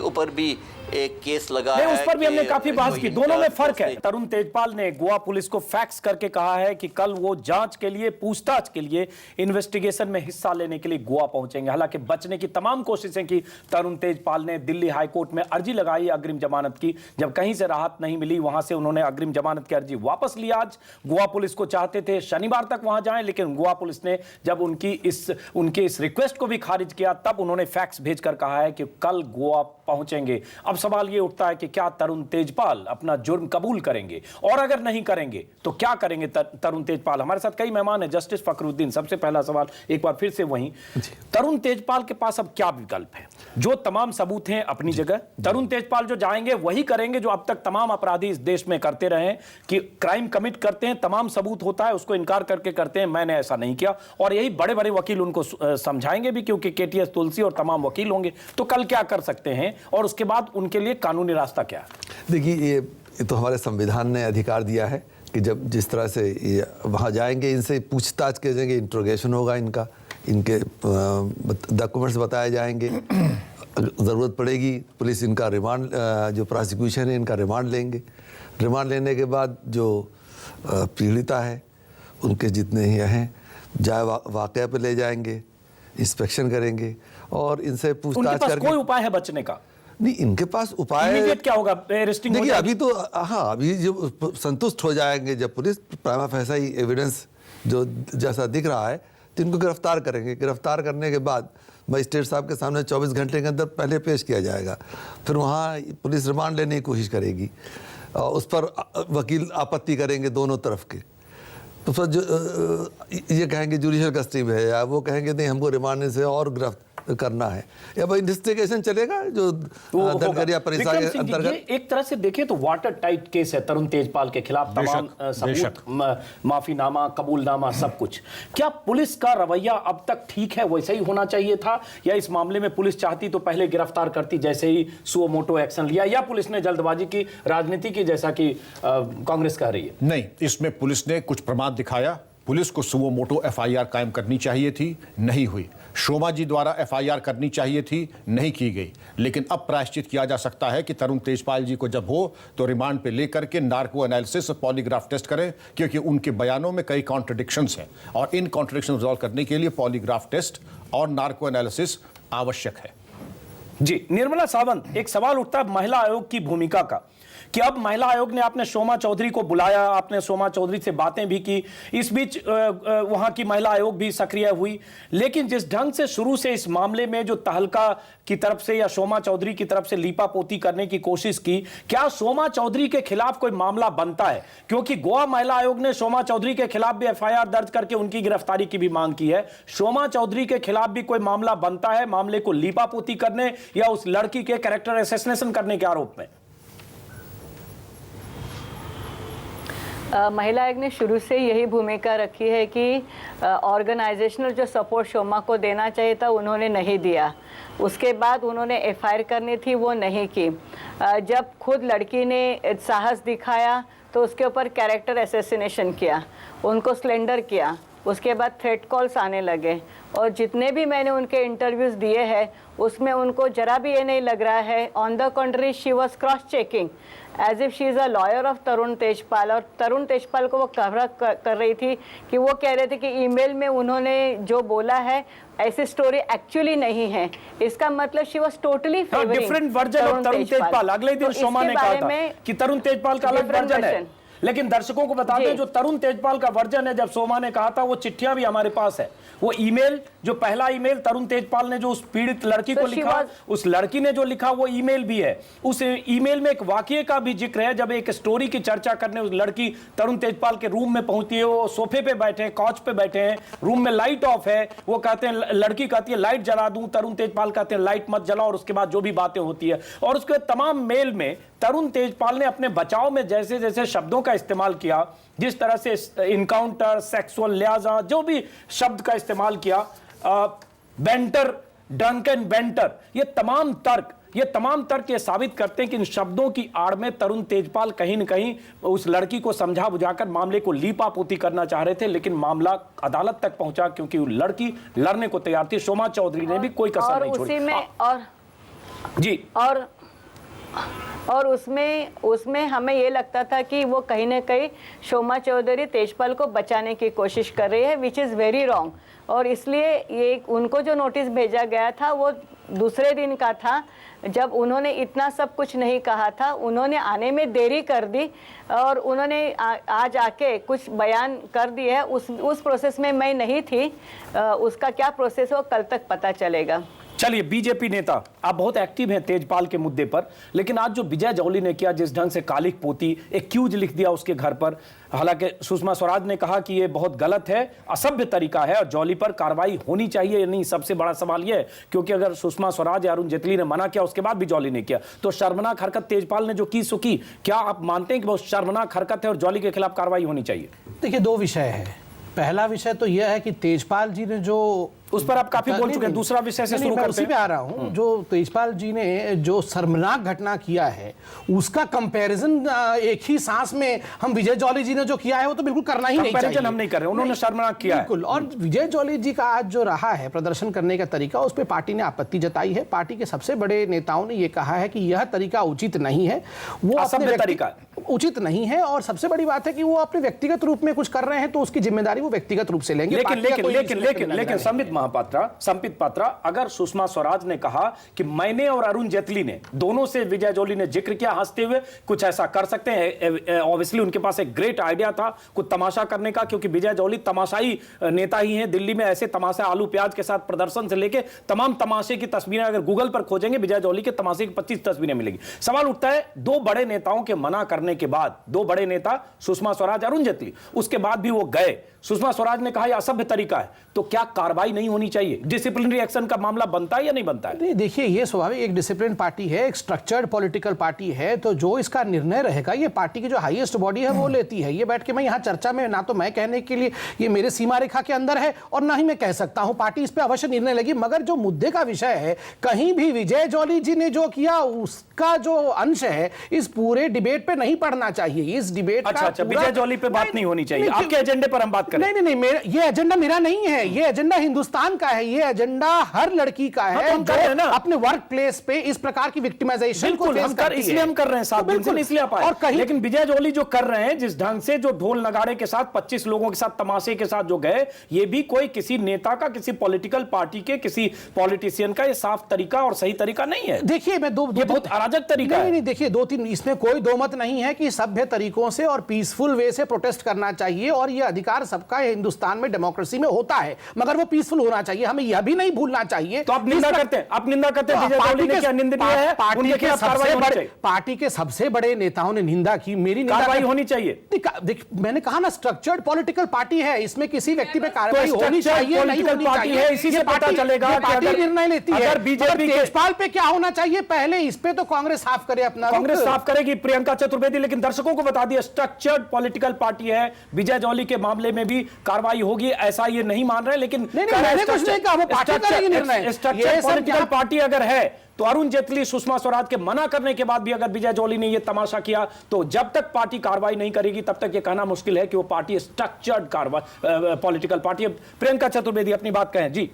Speaker 7: ऊपर भी एक केस लगा है।
Speaker 1: उस पर भी हमने काफी बहस की, दोनों में फर्क है। तरुण तेजपाल ने गोवा पुलिस को फैक्स करके कहा है कि कल वो जांच के लिए, पूछताछ के लिए, इन्वेस्टिगेशन में हिस्सा लेने के लिए गोवा पहुंचेंगे। हालांकि बचने की तमाम कोशिशें की तरुण तेजपाल ने। दिल्ली हाईकोर्ट में अर्जी लगाई अग्रिम जमानत की, जब कहीं से राहत नहीं मिली वहां से उन्होंने अग्रिम जमानत की अर्जी वापस ली। आज गोवा पुलिस को चाहते थे शनिवार तक वहां जाएं, लेकिन गोवा पुलिस ने जब उनके इस रिक्वेस्ट को भी खारिज किया, तब उन्होंने फैक्स भेजकर कहा है कि कल गोवा पहुंचेंगे। अब सवाल यह उठता है कि क्या तरुण तेजपाल अपना जुर्म कबूल करेंगे, और अगर नहीं करेंगे तो क्या करेंगे तरुण तेजपाल? हमारे साथ कई मेहमान हैं। जस्टिस फखरुद्दीन, सबसे पहला सवाल एक बार फिर से वहीं, तरुण तेजपाल के पास अब क्या विकल्प है? जो तमाम सबूत हैं अपनी जगह, तरुण तेजपाल जो जाएंगे वही करेंगे जो अब तक तमाम अपराधी इस देश में करते रहे हैं, कि क्राइम कमिट करते हैं, तमाम सबूत होता है, उसको इनकार करके करते हैं मैंने ऐसा नहीं किया, और यही बड़े बड़े वकील उनको समझाएंगे भी, क्योंकि केटीएस तुलसी और तमाम वकील होंगे। तो कल क्या कर सकते हैं, और उसके बाद उनके लिए कानूनी रास्ता क्या है?
Speaker 10: देखिए, ये तो हमारे संविधान ने अधिकार दिया है कि जब जिस तरह से ये वहाँ जाएंगे, इनसे पूछताछ की जाएंगे, इंट्रोगेशन होगा, इनके डॉक्यूमेंट्स बताए जाएंगे, ज़रूरत पड़ेगी पुलिस इनका रिमांड, जो प्रोसिक्यूशन है इनका रिमांड लेंगे। रिमांड लेने के बाद जो पीड़िता है उनके जितने ही हैं जाए वाक़या पे ले जाएंगे, इंस्पेक्शन करेंगे और इनसे पूछताछ करके।
Speaker 1: कोई उपाय है बचने का?
Speaker 10: नहीं, इनके पास उपाय
Speaker 1: क्या होगा? अरेस्टिंग
Speaker 10: देखिए, अभी तो हाँ, अभी जो संतुष्ट हो जाएंगे जब पुलिस प्राइमा फेसाई एविडेंस जो जैसा दिख रहा है, तो इनको गिरफ्तार करेंगे। गिरफ्तार करने के बाद मजिस्ट्रेट साहब के सामने 24 घंटे के अंदर पहले पेश किया जाएगा, फिर वहाँ पुलिस रिमांड लेने की कोशिश करेगी, उस पर वकील आपत्ति करेंगे दोनों तरफ के, तो फिर जो ये कहेंगे जुडिशियल कस्टडी में है, या वो कहेंगे नहीं हमको रिमांड से और गिरफ्तार करना है, या भाई इन्वेस्टिगेशन चलेगा जो दरगरिया परिसा के अंतर्गत।
Speaker 1: एक तरह से देखें तो वाटर टाइट केस है तरुण तेजपाल के खिलाफ, तमाम सबूत, माफीनामा, कबूलनामा, सब कुछ। क्या पुलिस का रवैया अब तक ठीक है, वैसा ही होना चाहिए था, या इस मामले में पुलिस चाहती तो पहले गिरफ्तार करती जैसे ही सुओ मोटो एक्शन लिया, या पुलिस ने जल्दबाजी की, राजनीति की, जैसा कि कांग्रेस कह रही है?
Speaker 5: नहीं, इसमें पुलिस ने कुछ प्रमाद दिखाया। पुलिस को सुओ मोटो एफआईआर कायम करनी चाहिए थी, नहीं हुई। शोमा जी द्वारा एफआईआर करनी चाहिए थी, नहीं की गई। लेकिन अब प्रायश्चित किया जा सकता है कि तरुण तेजपाल जी को जब हो तो रिमांड पे लेकर के नार्को एनालिसिस और पॉलीग्राफ टेस्ट करें, क्योंकि उनके बयानों में कई कॉन्ट्रडिक्शंस हैं, और इन कॉन्ट्रडिक्शन रिजॉल्व करने के लिए पॉलीग्राफ टेस्ट और नार्को एनालिसिस आवश्यक है।
Speaker 1: जी, निर्मला सावंत, एक सवाल उठता है महिला आयोग की भूमिका का। कि अब महिला आयोग ने आपने शोमा चौधरी को बुलाया, आपने शोमा चौधरी से बातें भी की, इस बीच वहां की महिला आयोग भी सक्रिय हुई, लेकिन जिस ढंग से शुरू से इस मामले में जो तहलका की तरफ से या शोमा चौधरी की तरफ से लीपापोती करने की कोशिश की, क्या शोमा चौधरी के खिलाफ कोई मामला बनता है? क्योंकि गोवा महिला आयोग ने शोमा चौधरी के खिलाफ भी एफआईआर दर्ज करके उनकी गिरफ्तारी की भी मांग की है। शोमा चौधरी के खिलाफ भी कोई मामला बनता है मामले को लीपापोती करने या उस लड़की के कैरेक्टर असैसिनेशन करने के आरोप में?
Speaker 6: महिला आयोग ने शुरू से यही भूमिका रखी है कि ऑर्गेनाइजेशनल जो सपोर्ट शोमा को देना चाहिए था उन्होंने नहीं दिया। उसके बाद उन्होंने एफआईआर करनी थी, वो नहीं की। जब खुद लड़की ने साहस दिखाया तो उसके ऊपर कैरेक्टर असैसिनेशन किया, उनको स्लेंडर किया। उसके बाद थ्रेट कॉल्स आने लगे और जितने भी मैंने उनके इंटरव्यूज़ दिए हैं उसमें उनको जरा भी ये नहीं लग रहा है। On the country she was cross checking as if she is a lawyer of Tarun Tejpal, और तरुण तेजपाल को वो कवर कर रही थी कि वो कह रहे थे कि ईमेल में उन्होंने जो बोला है ऐसी स्टोरी एक्चुअली नहीं है। इसका मतलब she was totally
Speaker 1: different version of Tarun Tejpal. अगले दिन शोमा ने कहा था कि तरुण तेजपाल का अलग वर्जन है, लेकिन दर्शकों को बता दें जो तरुण तेजपाल का वर्जन है, जब शोमा ने कहा था वो चिट्ठियां भी हमारे पास है। वो ईमेल, जो पहला ईमेल तरुण तेजपाल ने जो उस पीड़ित लड़की को लिखा, उस लड़की ने जो लिखा वो ईमेल भी है। उस ईमेल में एक वाकये का भी जिक्र है, जब एक स्टोरी की चर्चा करने उस लड़की तरुण तेजपाल के रूम में पहुंचती है। वो सोफे पे बैठे हैं, कॉच पे बैठे हैं, रूम में लाइट ऑफ है। वो कहते हैं, लड़की कहती है लाइट जला दूं, तरुण तेजपाल कहते हैं लाइट मत जलाओ, और उसके बाद जो भी बातें होती है। और उसके तमाम मेल में तरुण तेजपाल ने अपने बचाव में जैसे जैसे शब्दों का इस्तेमाल किया, जिस तरह से इनकाउंटर, सेक्सुअल लिहाजा, जो भी शब्द का इस्तेमाल किया, बेंटर, ड्रंकन बेंटर, ये तमाम तर्क ये साबित करते हैं कि इन शब्दों की आड़ में तरुण तेजपाल कहीं न कहीं उस लड़की को समझा बुझाकर मामले को लीपापोती करना चाह रहे थे। लेकिन मामला अदालत तक पहुंचा क्योंकि वो लड़की लड़ने को तैयार थी। शोमा चौधरी ने भी कोई कसर नहीं छोड़ी।
Speaker 6: और उसमें हमें ये लगता था कि वो कहीं ना कहीं शोमा चौधरी तेजपाल को बचाने की कोशिश कर रही है, विच इज़ वेरी रॉन्ग। और इसलिए ये उनको जो नोटिस भेजा गया था वो दूसरे दिन का था, जब उन्होंने इतना सब कुछ नहीं कहा था। उन्होंने आने में देरी कर दी और उन्होंने आज आके कुछ बयान कर दिए है। उस प्रोसेस में मैं नहीं थी, उसका क्या प्रोसेस हो कल तक पता चलेगा।
Speaker 1: चलिए, बीजेपी नेता आप बहुत एक्टिव हैं तेजपाल के मुद्दे पर, लेकिन आज जो विजय जौली ने किया, जिस ढंग से कालिक पोती एक्यूज लिख दिया उसके घर पर, हालांकि सुषमा स्वराज ने कहा कि ये बहुत गलत है, असभ्य तरीका है और जौली पर कार्रवाई होनी चाहिए या नहीं। सबसे बड़ा सवाल यह है क्योंकि अगर सुषमा स्वराज या अरुण जेटली ने मना किया उसके बाद भी जौली ने किया, तो शर्मनाक हरकत तेजपाल ने जो की सो की। क्या आप मानते हैं कि बहुत शर्मनाक हरकत है और जौली के खिलाफ कार्रवाई होनी चाहिए?
Speaker 8: देखिए, दो विषय है। पहला विषय तो यह है कि तेजपाल जी ने जो, उस पर आप काफी बोल चुके हैं, दूसरा विषय से शुरू करते हैं। उसी पे आ रहा हूं। जो तेजपाल जी ने जो शर्मनाक घटना किया है उसका कंपैरिजन एक ही सांस में हम विजय जौली जी ने जो किया है वो तो बिल्कुल करना ही नहीं चाहिए।
Speaker 1: हम नहीं कर रहे, उन्होंने शर्मनाक किया है बिल्कुल।
Speaker 8: और विजय जौली जी का आज जो रहा है प्रदर्शन करने का तरीका, उस पर पार्टी ने आपत्ति जताई है। पार्टी के सबसे बड़े नेताओं ने यह कहा है कि यह तरीका उचित नहीं है, वो अपने तरीका उचित नहीं है। और सबसे बड़ी बात है कि वो अपने व्यक्तिगत रूप में कुछ कर रहे हैं तो उसकी जिम्मेदारी वो व्यक्तिगत रूप से लेंगे।
Speaker 1: लेकिन संबित पात्रा, अगर सुषमा स्वराज ने कहा कि मैंने और अरुण जेटली ने दोनों से विजय जौली ने जिक्र किया हंसते हुए कुछ ऐसा कर सकते हैं, ऑब्वियसली उनके पास एक ग्रेट आइडिया था कुछ तमाशा करने का, क्योंकि विजय जौली तमाशाई नेता ही हैं। दिल्ली में ऐसे तमाशा आलू प्याज के साथ प्रदर्शन से लेके तमाम तमाशे की तस्वीरें अगर गूगल पर खोजेंगे विजय जौली के तमाशे की 25 तस्वीरें मिलेगी। सवाल उठता है, दो बड़े नेताओं के मना करने के बाद, दो बड़े नेता सुषमा स्वराज, अरुण जेटली, उसके बाद भी वो गए, सुषमा स्वराज ने कहा यह असभ्य तरीका है, तो क्या कार्रवाई नहीं होनी चाहिए? डिसिप्लिनरी एक्शन का मामला बनता है या नहीं बनता है?
Speaker 8: नहीं, देखिए, ये स्वाभाविक एक डिसिप्लिन पार्टी है, एक स्ट्रक्चर्ड पॉलिटिकल पार्टी है, तो जो इसका निर्णय रहेगा ये पार्टी की जो हाईएस्ट बॉडी है वो लेती है। ये बैठ के मैं यहाँ चर्चा में, ना तो मैं कहने के लिए ये मेरे सीमा रेखा के अंदर है और ना ही मैं कह सकता हूँ, पार्टी इस पर अवश्य निर्णय लेगी। मगर जो मुद्दे का विषय है, कहीं भी विजय जौली जी ने जो किया उसका जो अंश है इस पूरे डिबेट पे नहीं बढ़ना चाहिए इस डिबेट का।
Speaker 1: अच्छा, विजय जॉली पे बात नहीं होनी चाहिए, आपके एजेंडे पर हम बात करें।
Speaker 8: नहीं, ये एजेंडा मेरा नहीं है, ये एजेंडा हिंदुस्तान का है, ये एजेंडा हर लड़की का है जो अपने वर्क प्लेस पे इस प्रकार की विक्टिमाइजेशन को फेस करती है।
Speaker 1: इसलिए हम कर रहे हैं, 7 दिन से इसलिए आप आए। लेकिन विजय जॉली जो कर रहे हैं, जिस ढंग से जो ढोल नगाड़े के साथ 25 लोगों के साथ तमाशे के साथ जो गए, ये भी कोई किसी नेता का, किसी पॉलिटिकल पार्टी के, किसी पॉलिटिशियन का ये साफ तरीका और सही तरीका नहीं है।
Speaker 8: देखिए मैं
Speaker 1: ये बहुत अराजक तरीका है।
Speaker 8: नहीं, देखिए 2-3 इसमें कोई दो मत नहीं है कि सभ्य तरीकों से और पीसफुल वे से प्रोटेस्ट करना चाहिए, और ये अधिकार सबका हिंदुस्तान में डेमोक्रेसी में होता है, मगर वो पीसफुल होना चाहिए। हमें यह भी नहीं भूलना चाहिए।
Speaker 1: तो आप निंदा करते हैं, आप निंदा करते हैं विजय जॉली ने क्या निंदनीय है?
Speaker 8: पार्टी के सबसे बड़े नेताओं ने निंदा की, मेरी
Speaker 1: कार्रवाई होनी चाहिए।
Speaker 8: मैंने कहा ना, स्ट्रक्चर्ड पॉलिटिकल पार्टी है, इसमें किसी व्यक्ति पे कार्रवाई होनी चाहिए, नहीं होनी चाहिए,
Speaker 1: इसी से पता चलेगा कि
Speaker 8: पार्टी निर्णय लेती है।
Speaker 1: अगर बीजेपी
Speaker 8: तेजपाल पे क्या होना चाहिए पहले, इस पे तो कांग्रेस साफ करे अपना।
Speaker 1: कांग्रेस साफ करेगी प्रियंका चतुर्वेदी, लेकिन दर्शकों को बता दिया स्ट्रक्चर्ड पॉलिटिकल पार्टी है। विजय जॉली के मामले में भी कार्रवाई होगी, ऐसा ये नहीं मान रहे, लेकिन
Speaker 8: मैंने कुछ नहीं कहा, वो पार्टी करेगी निर्णय।
Speaker 1: स्ट्रक्चर्ड पॉलिटिकल पार्टी अगर है तो अरुण जेटली, सुषमा स्वराज के मना करने के बाद भी अगर विजय जॉली ने यह तमाशा किया, तो जब तक पार्टी कार्रवाई नहीं करेगी तब तक यह कहना मुश्किल है कि वो पार्टी स्ट्रक्चर्ड पॉलिटिकल पार्टी है। प्रियंका चतुर्वेदी अपनी बात कहें जी।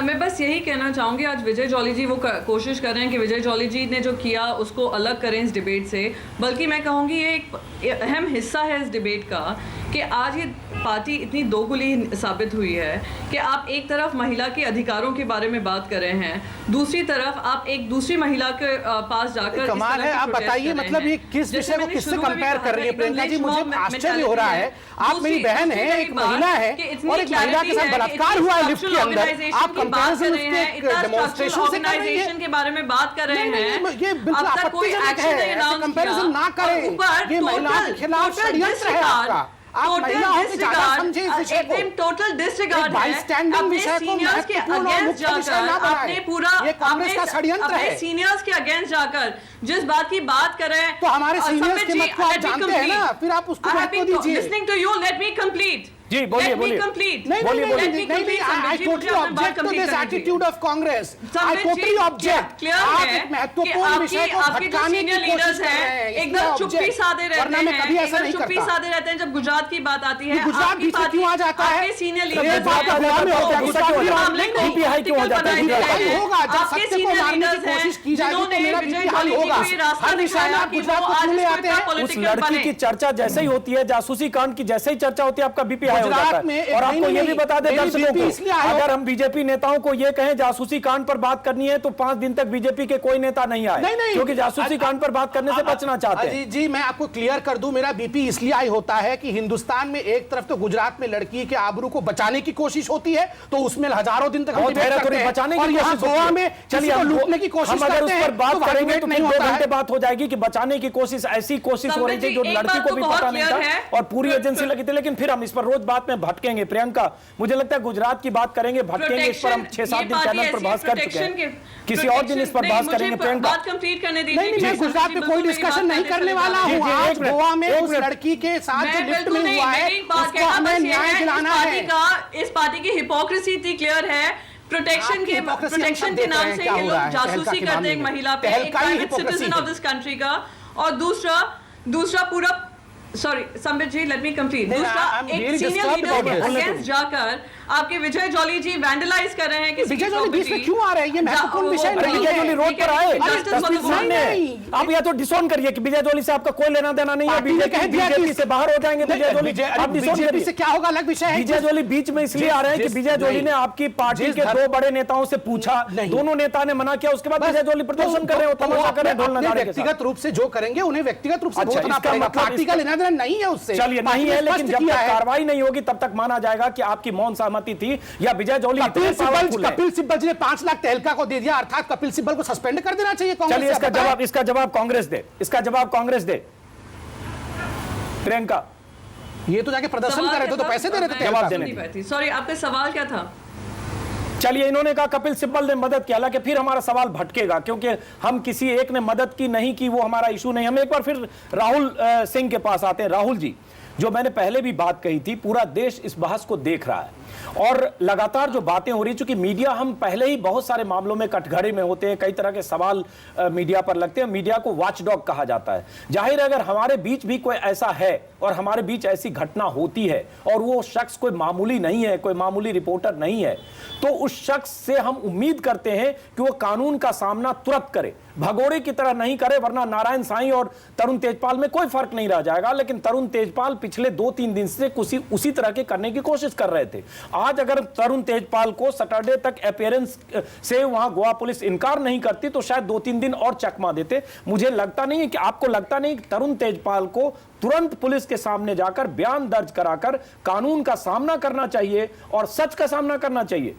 Speaker 9: मैं बस यही कहना चाहूँगी, आज विजय जॉली जी वो कोशिश कर रहे हैं कि विजय जॉली जी ने जो किया उसको अलग करें इस डिबेट से, बल्कि मैं कहूँगी ये एक अहम हिस्सा है इस डिबेट का कि आज ये पार्टी इतनी दोगुली साबित हुई है कि आप एक तरफ महिला के अधिकारों के बारे में बात कर रहे हैं, दूसरी तरफ आप एक दूसरी महिला के पास जाकर
Speaker 8: कमाल है। आप बताइए, मतलब ये किस विषय को किससे कंपेयर कर रही है प्रियंका जी? मुझे आश्चर्य हो रहा है, आप मेरी बहन है, एक महिला है, और एक महिला के साथ बलात्कार हुआ है लिफ्ट के अंदर, आप कंपैरिजन
Speaker 9: ऑर्गेनाइजेशन के बारे में बात कर रहे हैं।
Speaker 8: ये बिल्कुल आपत्तिजनक है, कंपैरिजन ना करें, ये महिलाओं के खिलाफ षड्यंत्र है आपका। आप महिलाओं की ज़्यादा समझे इस विषय को।
Speaker 9: टोटल डिसरिगार्ड है,
Speaker 8: अपने सीनियर्स के अगेंस्ट जाकर
Speaker 9: आपने पूरा
Speaker 8: ये कांग्रेस का षड्यंत्र है।
Speaker 9: अपने सीनियर्स के अगेंस्ट जाकर जिस बात की बात कर रहे हैं,
Speaker 8: तो हमारे सीनियर्स के मत को आप जानते हैं ना, फिर आप उसको महत्व दीजिए।
Speaker 9: Listening to you, let me complete.
Speaker 1: जी बोलिए बोलिए।
Speaker 8: नहीं, I totally object to this attitude of Congress. I totally object. आप एक महत्वपूर्ण विषय को भटकाने की कोशिश कर रहे हैं,
Speaker 9: एकदम चुप्पी साधे रहते हैं,
Speaker 8: कभी ऐसा नहीं
Speaker 9: चुप्पी
Speaker 8: करता।
Speaker 9: साधे रहते हैं जब गुजरात की बात आती है।
Speaker 8: गुजरात बीच में क्यों आ जाता है?
Speaker 9: आपके सीनियर
Speaker 8: ये
Speaker 9: लीडर्स
Speaker 8: बात गोवा में होता है, गुस्सा क्यों हो जाता है?
Speaker 1: बीपी हाई क्यों हो जाता है?
Speaker 8: होगा, जब सत्य को मारने की कोशिश की जाएगी तो मेरा बीपी हाई होगा। हर विषय में आप गुजरात को क्यों ले आते हैं?
Speaker 1: उस लड़की की चर्चा जैसे ही होती है, जासूसी कांड की जैसे ही चर्चा होती है, आपका बीपी हाई हो जाता है। और आपको ये भी बता दें दर्शकों को, अगर हम बीजेपी नेताओं को ये कहें जासूसी कांड पर बात करनी है तो 5 दिन तक बीजेपी के कोई नेता नहीं आए, क्योंकि जासूसी कांड पर बात करने से बचना चाहते हैं।
Speaker 8: जी, मैं आपको क्लियर कर दूं, मेरा बीपी इसलिए हाई होता है कि हिंदुस्तान में एक तरफ तो गुजरात में लड़की के आबरू को बचाने की कोशिश होती है, तो उसमें हजारों दिन तक हम डिबेट करते हैं,
Speaker 1: बचाने
Speaker 8: और
Speaker 1: की
Speaker 8: यहाँ
Speaker 1: कोशिश
Speaker 8: गोवा में
Speaker 1: चलिए
Speaker 8: हम लूटने की कोशिश करते हैं।
Speaker 1: अगर उस पर बात करेंगे तो
Speaker 8: नहीं
Speaker 1: 2
Speaker 8: होता
Speaker 1: घंटे
Speaker 8: है।
Speaker 1: बात हो जाएगी कि बचाने की कोशिश, ऐसी कोशिश हो रही थी जो लड़की को भी पता नहीं था और पूरी एजेंसी लगी थी। लेकिन फिर हम इस पर रोज बात में भटकेंगे। प्रियंका, मुझे लगता है गुजरात की बात करेंगे, भटकेंगे, इस पर हम 6-7 दिन चैनल पर बहस कर चुके हैं, किसी और दिन इस पर बहस करेंगे। प्रियंका,
Speaker 9: बात कंप्लीट करने दीजिए।
Speaker 8: नहीं, मैं गुजरात में कोई डिस्कशन नहीं करने वाला हूं। आज गोवा में उस लड़की के साथ जो लिफ्ट में हुआ है उसको हमें न्याय दिलाना है।
Speaker 9: इस पार्टी की हिपोक्रेसी इतनी क्लियर है। प्रोटेक्शन के नाम से ये लोग जासूसी करते हैं एक महिला पे, एक private citizen of this country का। और दूसरा पूरा, सॉरी संबित जी, लेट मी कंप्लीट। दूसरा, एक सीनियर लीडर के अगेंस्ट जाकर आपके विजय जॉली जी वैंडलाइज कर रहे हैं कि
Speaker 8: विजय जॉली बीच में क्यों आ रहे हैं? ये महत्वपूर्ण विषय नहीं है।
Speaker 1: विजय जॉली रोड पर आए, आप या तो डिसोन करिए कि विजय जॉली से आपका कोई लेना देना नहीं है, बीजेपी से बाहर हो जाएंगे विजय जॉली। आप डिसोन करिए,
Speaker 8: से क्या होगा अलग विषय है।
Speaker 1: विजय जॉली बीच में इसलिए आ रहे हैं कि विजय जॉली ने आपकी पार्टी के 2 बड़े नेताओं से पूछा, दोनों नेता ने मना किया, उसके बाद विजय जॉली प्रदर्शन कर रहे हो, तमाशा कर रहे हैं ढोल नगाड़े के साथ।
Speaker 8: व्यक्तिगत रूप से जो करेंगे उन्हें व्यक्तिगत रूप से भुगतना पड़ेगा, पार्टी का लेना देना नहीं है उससे।
Speaker 1: चलिए, नहीं है, लेकिन जब तक कार्रवाई नहीं होगी तब तक माना जाएगा कि आपकी मौन सहमति थी या विजय जॉली।
Speaker 8: कपिल सिब्बल जी ने 5 लाख तहलका को दे दिया, अर्थात कपिल सिब्बल को सस्पेंड कर देना चाहिए कांग्रेस।
Speaker 1: चलिए, इसका जवाब कांग्रेस दे, इसका जवाब कांग्रेस दे। प्रियंका,
Speaker 8: ये तो जाके प्रदर्शन कर रहे थे तो पैसे दे रहे थे,
Speaker 1: जवाब देने।
Speaker 9: सॉरी, आपका सवाल क्या था?
Speaker 1: चलिए, इन्होंने कहा कपिल सिब्बल ने मदद की, हालांकि फिर हमारा सवाल भटकेगा क्योंकि हम किसी एक ने मदद की नहीं की वो हमारा इशू नहीं। हम एक बार फिर राहुल सिंह के पास आते हैं। राहुल जी, जो मैंने पहले भी बात कही थी, पूरा देश इस बहस को देख रहा है और लगातार जो बातें हो रही, चूंकि मीडिया, हम पहले ही बहुत सारे मामलों में कटघरे में होते हैं, कई तरह के सवाल मीडिया पर लगते हैं, मीडिया को वॉचडॉग कहा जाता है। जाहिर है अगर हमारे बीच भी कोई ऐसा है और हमारे बीच ऐसी घटना होती है और वो शख्स कोई मामूली नहीं है, कोई मामूली रिपोर्टर नहीं है, तो उस शख्स से हम उम्मीद करते हैं कि वो कानून का सामना तुरंत करे, भगोड़े की तरह नहीं करे, वरना नारायण साईं और तरुण तेजपाल में कोई फर्क नहीं रह जाएगा। लेकिन तरुण तेजपाल पिछले 2-3 दिन से उसी तरह के करने की कोशिश कर रहे थे। आज अगर तरुण तेजपाल को सैटरडे तक अपीयरेंस से वहां गोवा पुलिस इनकार नहीं करती तो शायद 2-3 दिन और चकमा देते। मुझे लगता नहीं है कि आपको लगता नहीं कि तरुण तेजपाल को तुरंत पुलिस के सामने जाकर बयान दर्ज कराकर कानून का सामना करना चाहिए और सच का सामना करना चाहिए?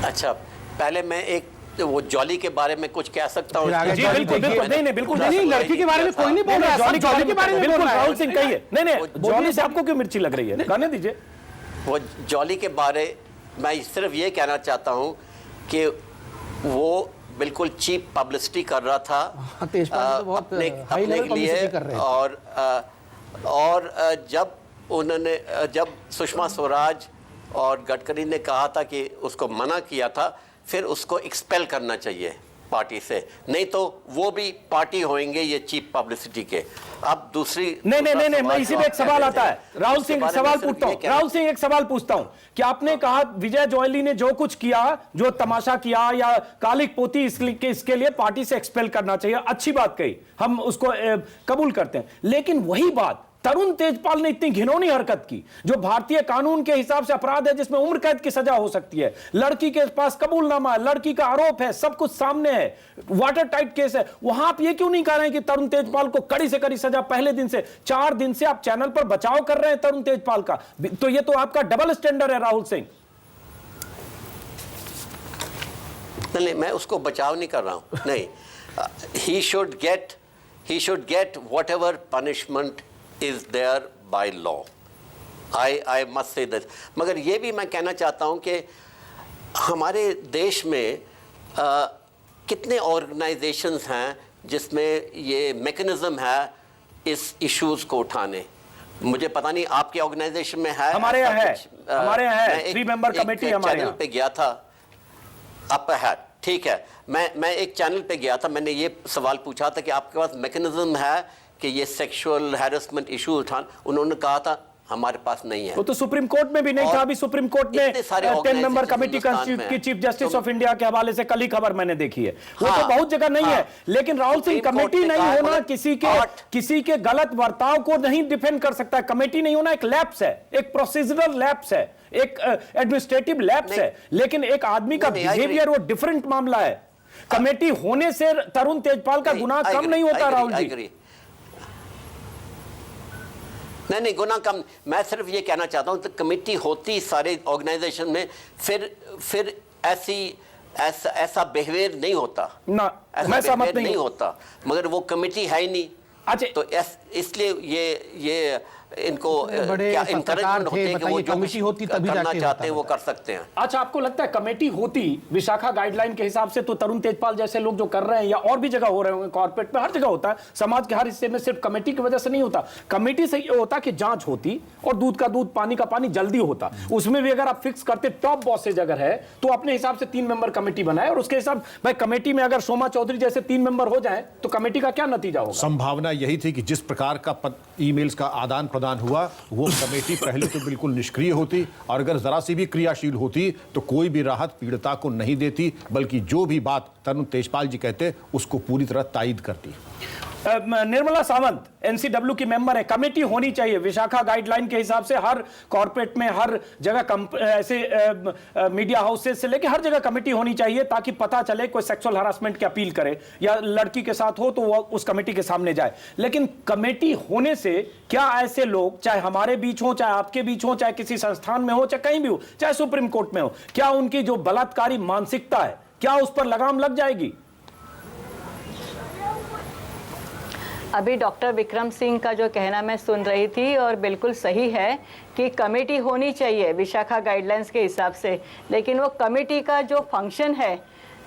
Speaker 7: अच्छा, पहले मैं एक वो जॉली के बारे में कुछ कह सकता हूँ?
Speaker 1: जी बिल्कुल बिल्कुल, नहीं बिल्कुल
Speaker 8: नहीं, लड़की के बारे में कोई नहीं बोल रहा है, जॉली के बारे में बोल रहा है।
Speaker 1: राहुल सिंह कहिए। नहीं, जॉली से आपको क्यों मिर्ची लग रही है? कहने दीजिए।
Speaker 7: वो जॉली के बारे मैं सिर्फ ये कहना चाहता हूँ कि वो बिल्कुल चीप पब्लिसिटी कर रहा था अपने लिए। और जब सुषमा स्वराज और गडकरी ने कहा था कि उसको मना किया था, फिर उसको एक्सपेल करना चाहिए पार्टी से, नहीं तो वो भी पार्टी होंगे ये चीप पब्लिसिटी के। अब दूसरी
Speaker 1: नहीं, मैं इसी में एक सवाल आता है। राहुल सिंह एक सवाल पूछता हूं, राहुल सिंह एक सवाल पूछता हूं कि आपने कहा विजय जोयली ने जो कुछ किया, जो तमाशा किया या कालिक पोती, इसके लिए पार्टी से एक्सपेल करना चाहिए, अच्छी बात कही, हम उसको कबूल करते हैं। लेकिन वही बात तरुण तेजपाल ने इतनी घिनौनी हरकत की जो भारतीय कानून के हिसाब से अपराध है, जिसमें उम्र कैद की सजा हो सकती है, लड़की के पास कबूलनामा है, लड़की का आरोप है, सब कुछ सामने है, वाटर टाइट केस है, वहां आप ये क्यों नहीं कह रहे हैं कि तरुण तेजपाल को कड़ी से कड़ी सजा? पहले दिन से 4 दिन से आप चैनल पर बचाव कर रहे हैं तरुण तेजपाल का, तो ये तो आपका डबल स्टैंडर्ड है राहुल सिंह।
Speaker 7: नहीं, मैं उसको बचाव नहीं कर रहा हूं, नहीं। he should get whatever punishment is there by law. I must say this. मगर ये भी मैं कहना चाहता हूँ कि हमारे देश में कितने ऑर्गेनाइजेशंस हैं जिसमें ये मैकेनिज्म है इस इश्यूज को उठाने। मुझे पता नहीं आपके ऑर्गेनाइजेशन में है?
Speaker 1: हमारे यहाँ है, हमारे यहाँ है 3 मेंबर कमेटी हमारे
Speaker 7: चैनल पे गया था, अपर हैट, ठीक है। मैं एक चैनल पे गया था, मैंने ये सवाल पूछा था कि आपके पास मैकेनिज्म है कि ये सेक्सुअल हैरेसमेंट इशू उठान? उन्होंने कहा था हमारे पास नहीं है।
Speaker 1: वो तो सुप्रीम कोर्ट में भी नहीं था। अभी सुप्रीम कोर्ट ने 10 मेंबर कमेटी की चीफ जस्टिस ऑफ इंडिया के हवाले से कल ही खबर मैंने देखी है। वो तो बहुत जगह नहीं है। लेकिन राहुल सिंह, कमेटी नहीं होना किसी के गलत बर्ताव को नहीं डिफेंड कर सकता। कमेटी नहीं होना एक लैप्स है, एक प्रोसीजरल लैप्स है, एक एडमिनिस्ट्रेटिव लैप्स है। लेकिन एक आदमी का बिहेवियर वो डिफरेंट मामला है। कमेटी होने से तरुण तेजपाल का गुनाह कम नहीं होता राहुल जी।
Speaker 7: नहीं, गुनाह कम। मैं सिर्फ ये कहना चाहता हूँ तो कमेटी होती सारे ऑर्गेनाइजेशन में, फिर ऐसा बिहेवियर नहीं होता
Speaker 1: ना, मैं सहमत नहीं
Speaker 7: होता। मगर वो कमेटी है ही नहीं।
Speaker 1: अच्छा,
Speaker 7: तो इसलिए ये इनको
Speaker 8: बड़े
Speaker 7: इंकरेजमेंट होते हैं कि वो जो
Speaker 8: कमेटी होती तभी
Speaker 7: करना चाहते हैं वो कर सकते हैं।
Speaker 1: अच्छा, आपको लगता है कमेटी होती विशाखा गाइडलाइन के हिसाब से तो तरुण तेजपाल जैसे लोग जो कर रहे हैं, या और भी जगह हो रहे होंगे, कॉर्पोरेट में हर जगह होता है, समाज के हर हिस्से में, सिर्फ कमेटी की वजह से नहीं होता। कमेटी से ये होता कि जांच होती और दूध का दूध पानी का पानी जल्दी होता। उसमें भी अगर आप फिक्स करते टॉप बॉसेज अगर है तो अपने हिसाब से 3 मेंबर कमेटी बनाए और उसके हिसाब भाई कमेटी में अगर सोमा चौधरी जैसे 3 मेंबर हो जाए तो कमेटी का क्या नतीजा होगा?
Speaker 5: संभावना यही थी कि जिस प्रकार का ईमेल्स का आदान प्रदान हुआ, वो कमेटी पहले तो बिल्कुल निष्क्रिय होती और अगर जरा सी भी क्रियाशील होती तो कोई भी राहत पीड़िता को नहीं देती, बल्कि जो भी बात तरुण तेजपाल जी कहते उसको पूरी तरह तायद करती।
Speaker 1: निर्मला सावंत एनसीडब्ल्यू की मेंबर है, कमेटी होनी चाहिए विशाखा गाइडलाइन के हिसाब से। हर कॉर्पोरेट में, हर जगह ऐसे मीडिया हाउसेस से लेके हर जगह कमेटी होनी चाहिए ताकि पता चले कोई सेक्सुअल हरासमेंट की अपील करे या लड़की के साथ हो तो वो उस कमेटी के सामने जाए। लेकिन कमेटी होने से क्या ऐसे लोग, चाहे हमारे बीच हो, चाहे आपके बीच हो, चाहे किसी संस्थान में हो, चाहे कहीं भी हो, चाहे सुप्रीम कोर्ट में हो, क्या उनकी जो बलात्कारी मानसिकता है क्या उस पर लगाम लग जाएगी?
Speaker 6: अभी डॉक्टर विक्रम सिंह का जो कहना मैं सुन रही थी और बिल्कुल सही है कि कमेटी होनी चाहिए विशाखा गाइडलाइंस के हिसाब से, लेकिन वो कमेटी का जो फंक्शन है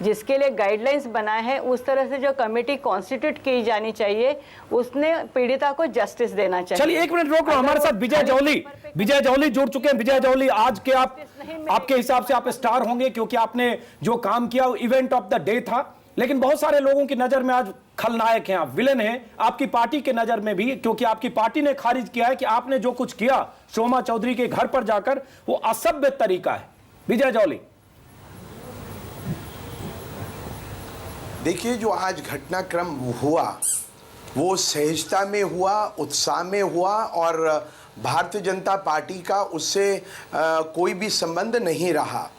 Speaker 6: जिसके लिए गाइडलाइंस बनाए हैं, उस तरह से जो कमेटी कॉन्स्टिट्यूट की जानी चाहिए, उसने पीड़िता को जस्टिस देना चाहिए।
Speaker 1: चलिए एक मिनट रोक लो, हमारे साथ विजय जौहली जुड़ चुके हैं। विजय जौहली, आज के आपके हिसाब से आप स्टार होंगे क्योंकि आपने जो काम किया वो इवेंट ऑफ द डे था, लेकिन बहुत सारे लोगों की नजर में आज खलनायक हैं, आप विलेन हैं, आपकी पार्टी के नजर में भी, क्योंकि आपकी पार्टी ने खारिज किया है कि आपने जो कुछ किया शोमा चौधरी के घर पर जाकर वो असभ्य तरीका है। विजय जौहली,
Speaker 3: देखिए, जो आज घटनाक्रम हुआ वो सहजता में हुआ, उत्साह में हुआ, और भारतीय जनता पार्टी का उससे कोई भी संबंध नहीं रहा।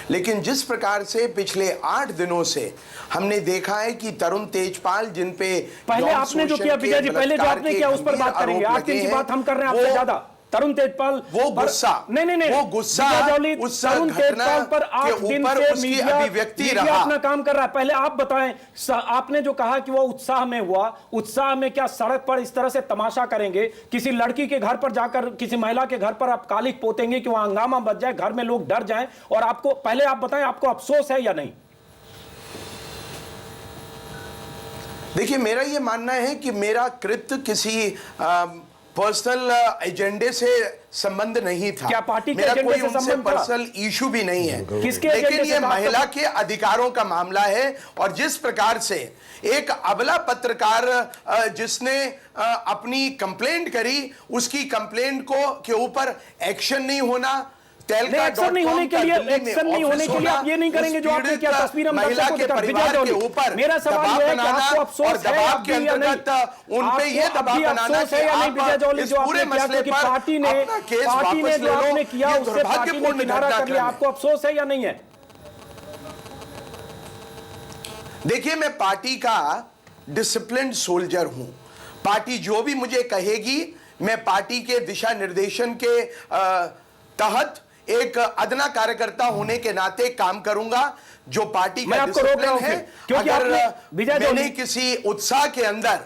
Speaker 3: लेकिन जिस प्रकार से पिछले 8 दिनों से हमने देखा है कि तरुण तेजपाल, जिन पे
Speaker 1: पहले आपने जो किया विजय जी, पहले जो आपने किया उस पर बात करेंगे। 8 दिन की बात हम कर रहे हैं आपसे ज्यादा। तरुण तेजपाल
Speaker 3: वो गुस्सा,
Speaker 1: नहीं,
Speaker 3: वो गुस्सा
Speaker 1: उस तरुण तेजपाल पर 8 दिन से मीडिया अपना काम कर रहा है। पहले आप बताएं, आपने जो कहा कि वो उत्साह में हुआ, उत्साह में क्या सड़क पर इस तरह से तमाशा करेंगे? किसी लड़की के घर पर जाकर, किसी महिला के घर पर आप कालिख पोतेंगे कि वहां हंगामा बच जाए, घर में लोग डर जाएं? और आपको पहले आप बताएं, आपको अफसोस है या नहीं?
Speaker 3: देखिए, मेरा ये मानना है कि मेरा कृत्य किसी पर्सनल एजेंडे से संबंध नहीं था।
Speaker 1: क्या पार्टी के
Speaker 3: मेरा
Speaker 1: एजेंडे
Speaker 3: कोई
Speaker 1: से
Speaker 3: उनसे
Speaker 1: संबंध था?
Speaker 3: पर्सनल इशू भी नहीं है।
Speaker 1: किसके
Speaker 3: लेकिन
Speaker 1: एजेंडे से
Speaker 3: ये
Speaker 1: बात
Speaker 3: महिला के अधिकारों का मामला है, और जिस प्रकार से एक अबला पत्रकार जिसने अपनी कंप्लेंट करी, उसकी कंप्लेंट के ऊपर एक्शन नहीं होना,
Speaker 1: एक्शन नहीं होने के लिए आप ये नहीं करेंगे जो आपने किया। तस्वीर हम
Speaker 3: महिला के परिवार के ऊपर
Speaker 1: मेरा सवाल ये है कि आपको अफसोस है
Speaker 3: दबाव के अंतर्गत उन पे ये दबाव बनाना
Speaker 1: है या नहीं विजय जौहली, जो आपने किया, क्योंकि पार्टी ने जो आपने किया उससे पार्टी ने किनारा कर लिया, आपको अफसोस है या नहीं है?
Speaker 3: देखिए, मैं पार्टी का डिसिप्लिन्ड सोल्जर हूं। पार्टी जो भी मुझे कहेगी, मैं पार्टी के दिशा निर्देशन के तहत एक अदना कार्यकर्ता होने के नाते काम करूंगा। जो पार्टी का डिसिप्लिन है, अगर मैंने किसी उत्साह के अंदर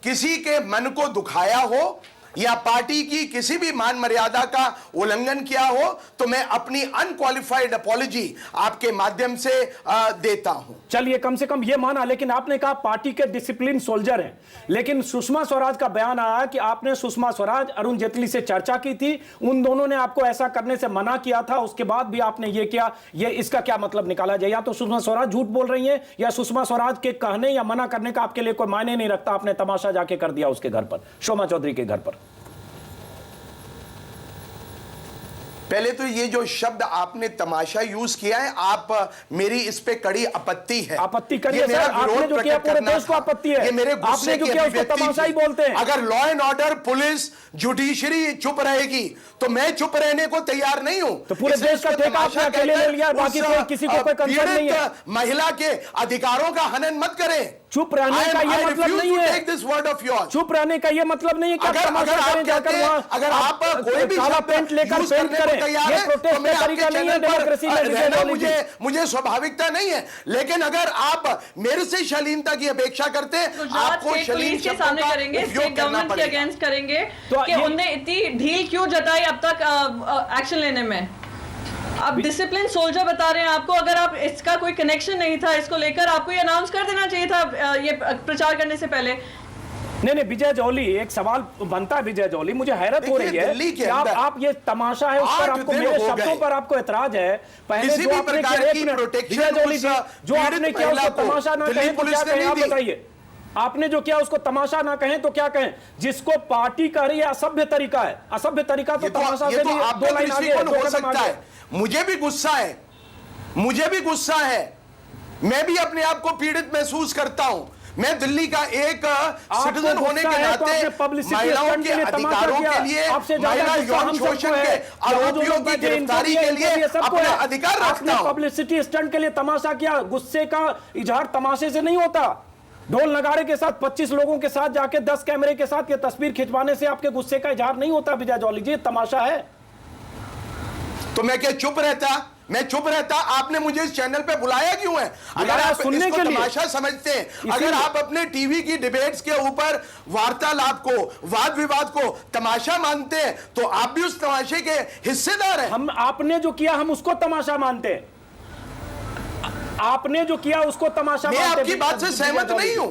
Speaker 3: किसी के मन को दुखाया हो या पार्टी की किसी भी मान मर्यादा का उल्लंघन किया हो, तो मैं अपनी अनक्वालिफाइड अपॉलॉजी आपके माध्यम से देता हूं।
Speaker 1: चलिए, कम से कम ये माना, लेकिन आपने कहा पार्टी के डिसिप्लिन सोल्जर हैं, लेकिन सुषमा स्वराज का बयान आया कि आपने सुषमा स्वराज, अरुण जेटली से चर्चा की थी, उन दोनों ने आपको ऐसा करने से मना किया था, उसके बाद भी आपने ये किया। ये इसका क्या मतलब निकाला जाए? या तो सुषमा स्वराज झूठ बोल रही हैं, या सुषमा स्वराज के कहने या मना करने का आपके लिए कोई मायने नहीं रखता, आपने तमाशा जाके कर दिया उसके घर पर, शोमा चौधरी के घर पर।
Speaker 3: पहले तो ये जो शब्द आपने तमाशा यूज किया है, आप मेरी इस पे कड़ी आपत्ति है।
Speaker 1: आपत्ति करिए सर, आपने जो किया पूरे देश को आपत्ति है।
Speaker 3: ये मेरे
Speaker 1: आपने जो किया उसको तमाशा ही बोलते हैं।
Speaker 3: अगर law and order, police, judiciary चुप रहेगी तो मैं चुप रहने को तैयार नहीं हूं।
Speaker 1: तो पूरे देश का ठेका आपने अकेले ले लिया, बाकी किसी को कोई कंसर्न नहीं है।
Speaker 3: महिला के अधिकारों का हनन मत करें।
Speaker 1: चुप रहने का ये मतलब नहीं है। चुप रहने का ये मतलब नहीं है कि
Speaker 3: अगर आप कोई भी
Speaker 1: काला पेंट लेकर पेंट करें, ये प्रोटेस्ट का तरीका नहीं है डेमोक्रेसी में।
Speaker 3: मुझे स्वाभाविकता नहीं है, लेकिन अगर आप मेरे से शालीनता की अपेक्षा करते हैं, आपको
Speaker 9: पुलिस के सामने करेंगे, स्टेट गवर्नमेंट के अगेंस्ट करेंगे कि उनने इतनी ढील क्यों जताई अब तक एक्शन लेने में। आप डिसिप्लिन सोल्जर बता रहे हैं आपको, अगर आप इसका कोई कनेक्शन नहीं था, इसको लेकर आपको ये अनाउंस कर देना चाहिए था ये प्रचार करने से पहले।
Speaker 1: नहीं, विजय जौहली, एक सवाल बनता है विजय जौहली, मुझे हैरत हो रही है कि आप ये तमाशा है उस पर आपको, मेरे शब्दों पर आपको एतराज है। पहले जो आपने किया, विजय जौहली जी, जो आपने किया उसको तमाशा ना कहें तो क्या कहें, आप बताइए। आपने जो किया उसको तमाशा ना कहें तो क्या कहें? जिसको पार्टी कह रही है असभ्य तरीका है, असभ्य तरीका तो तमाशा से भी 2 लाइन आगे
Speaker 3: हो सकता है। मुझे भी गुस्सा है, मैं भी अपने आप को पीड़ित महसूस करता हूं। मैं दिल्ली का एक सिटीजन होने के नाते महिलाओं के अधिकारों के लिए, महिला यौन शोषण के आरोपियों की गिरफ्तारी के लिए अपना अधिकार रखता हूं।
Speaker 1: पब्लिसिटी स्टंट के लिए तमाशा किया, गुस्से का इजहार तमाशे से नहीं होता। ढोल नगाड़े के साथ 25 लोगों के साथ जाके 10 कैमरे के साथ ये तस्वीर खिंचवाने से आपके गुस्से का इजहार नहीं होता विजय जौहली जी, तमाशा है।
Speaker 3: तो मैं क्या चुप रहता? आपने मुझे इस चैनल पे बुलाया क्यों है? अगर आप
Speaker 1: सुनने के लिए
Speaker 3: तमाशा समझते हैं, अगर आप अपने टीवी की डिबेट्स के ऊपर वार्तालाप को, वाद विवाद को तमाशा मानते हैं, तो आप भी उस तमाशे के हिस्सेदार हैं।
Speaker 1: आपने जो किया हम उसको तमाशा मानते हैं। आपने जो किया उसको तमाशा
Speaker 3: मैं
Speaker 1: मानते
Speaker 3: आपकी
Speaker 1: हैं।
Speaker 3: बात से सहमत नहीं हूं।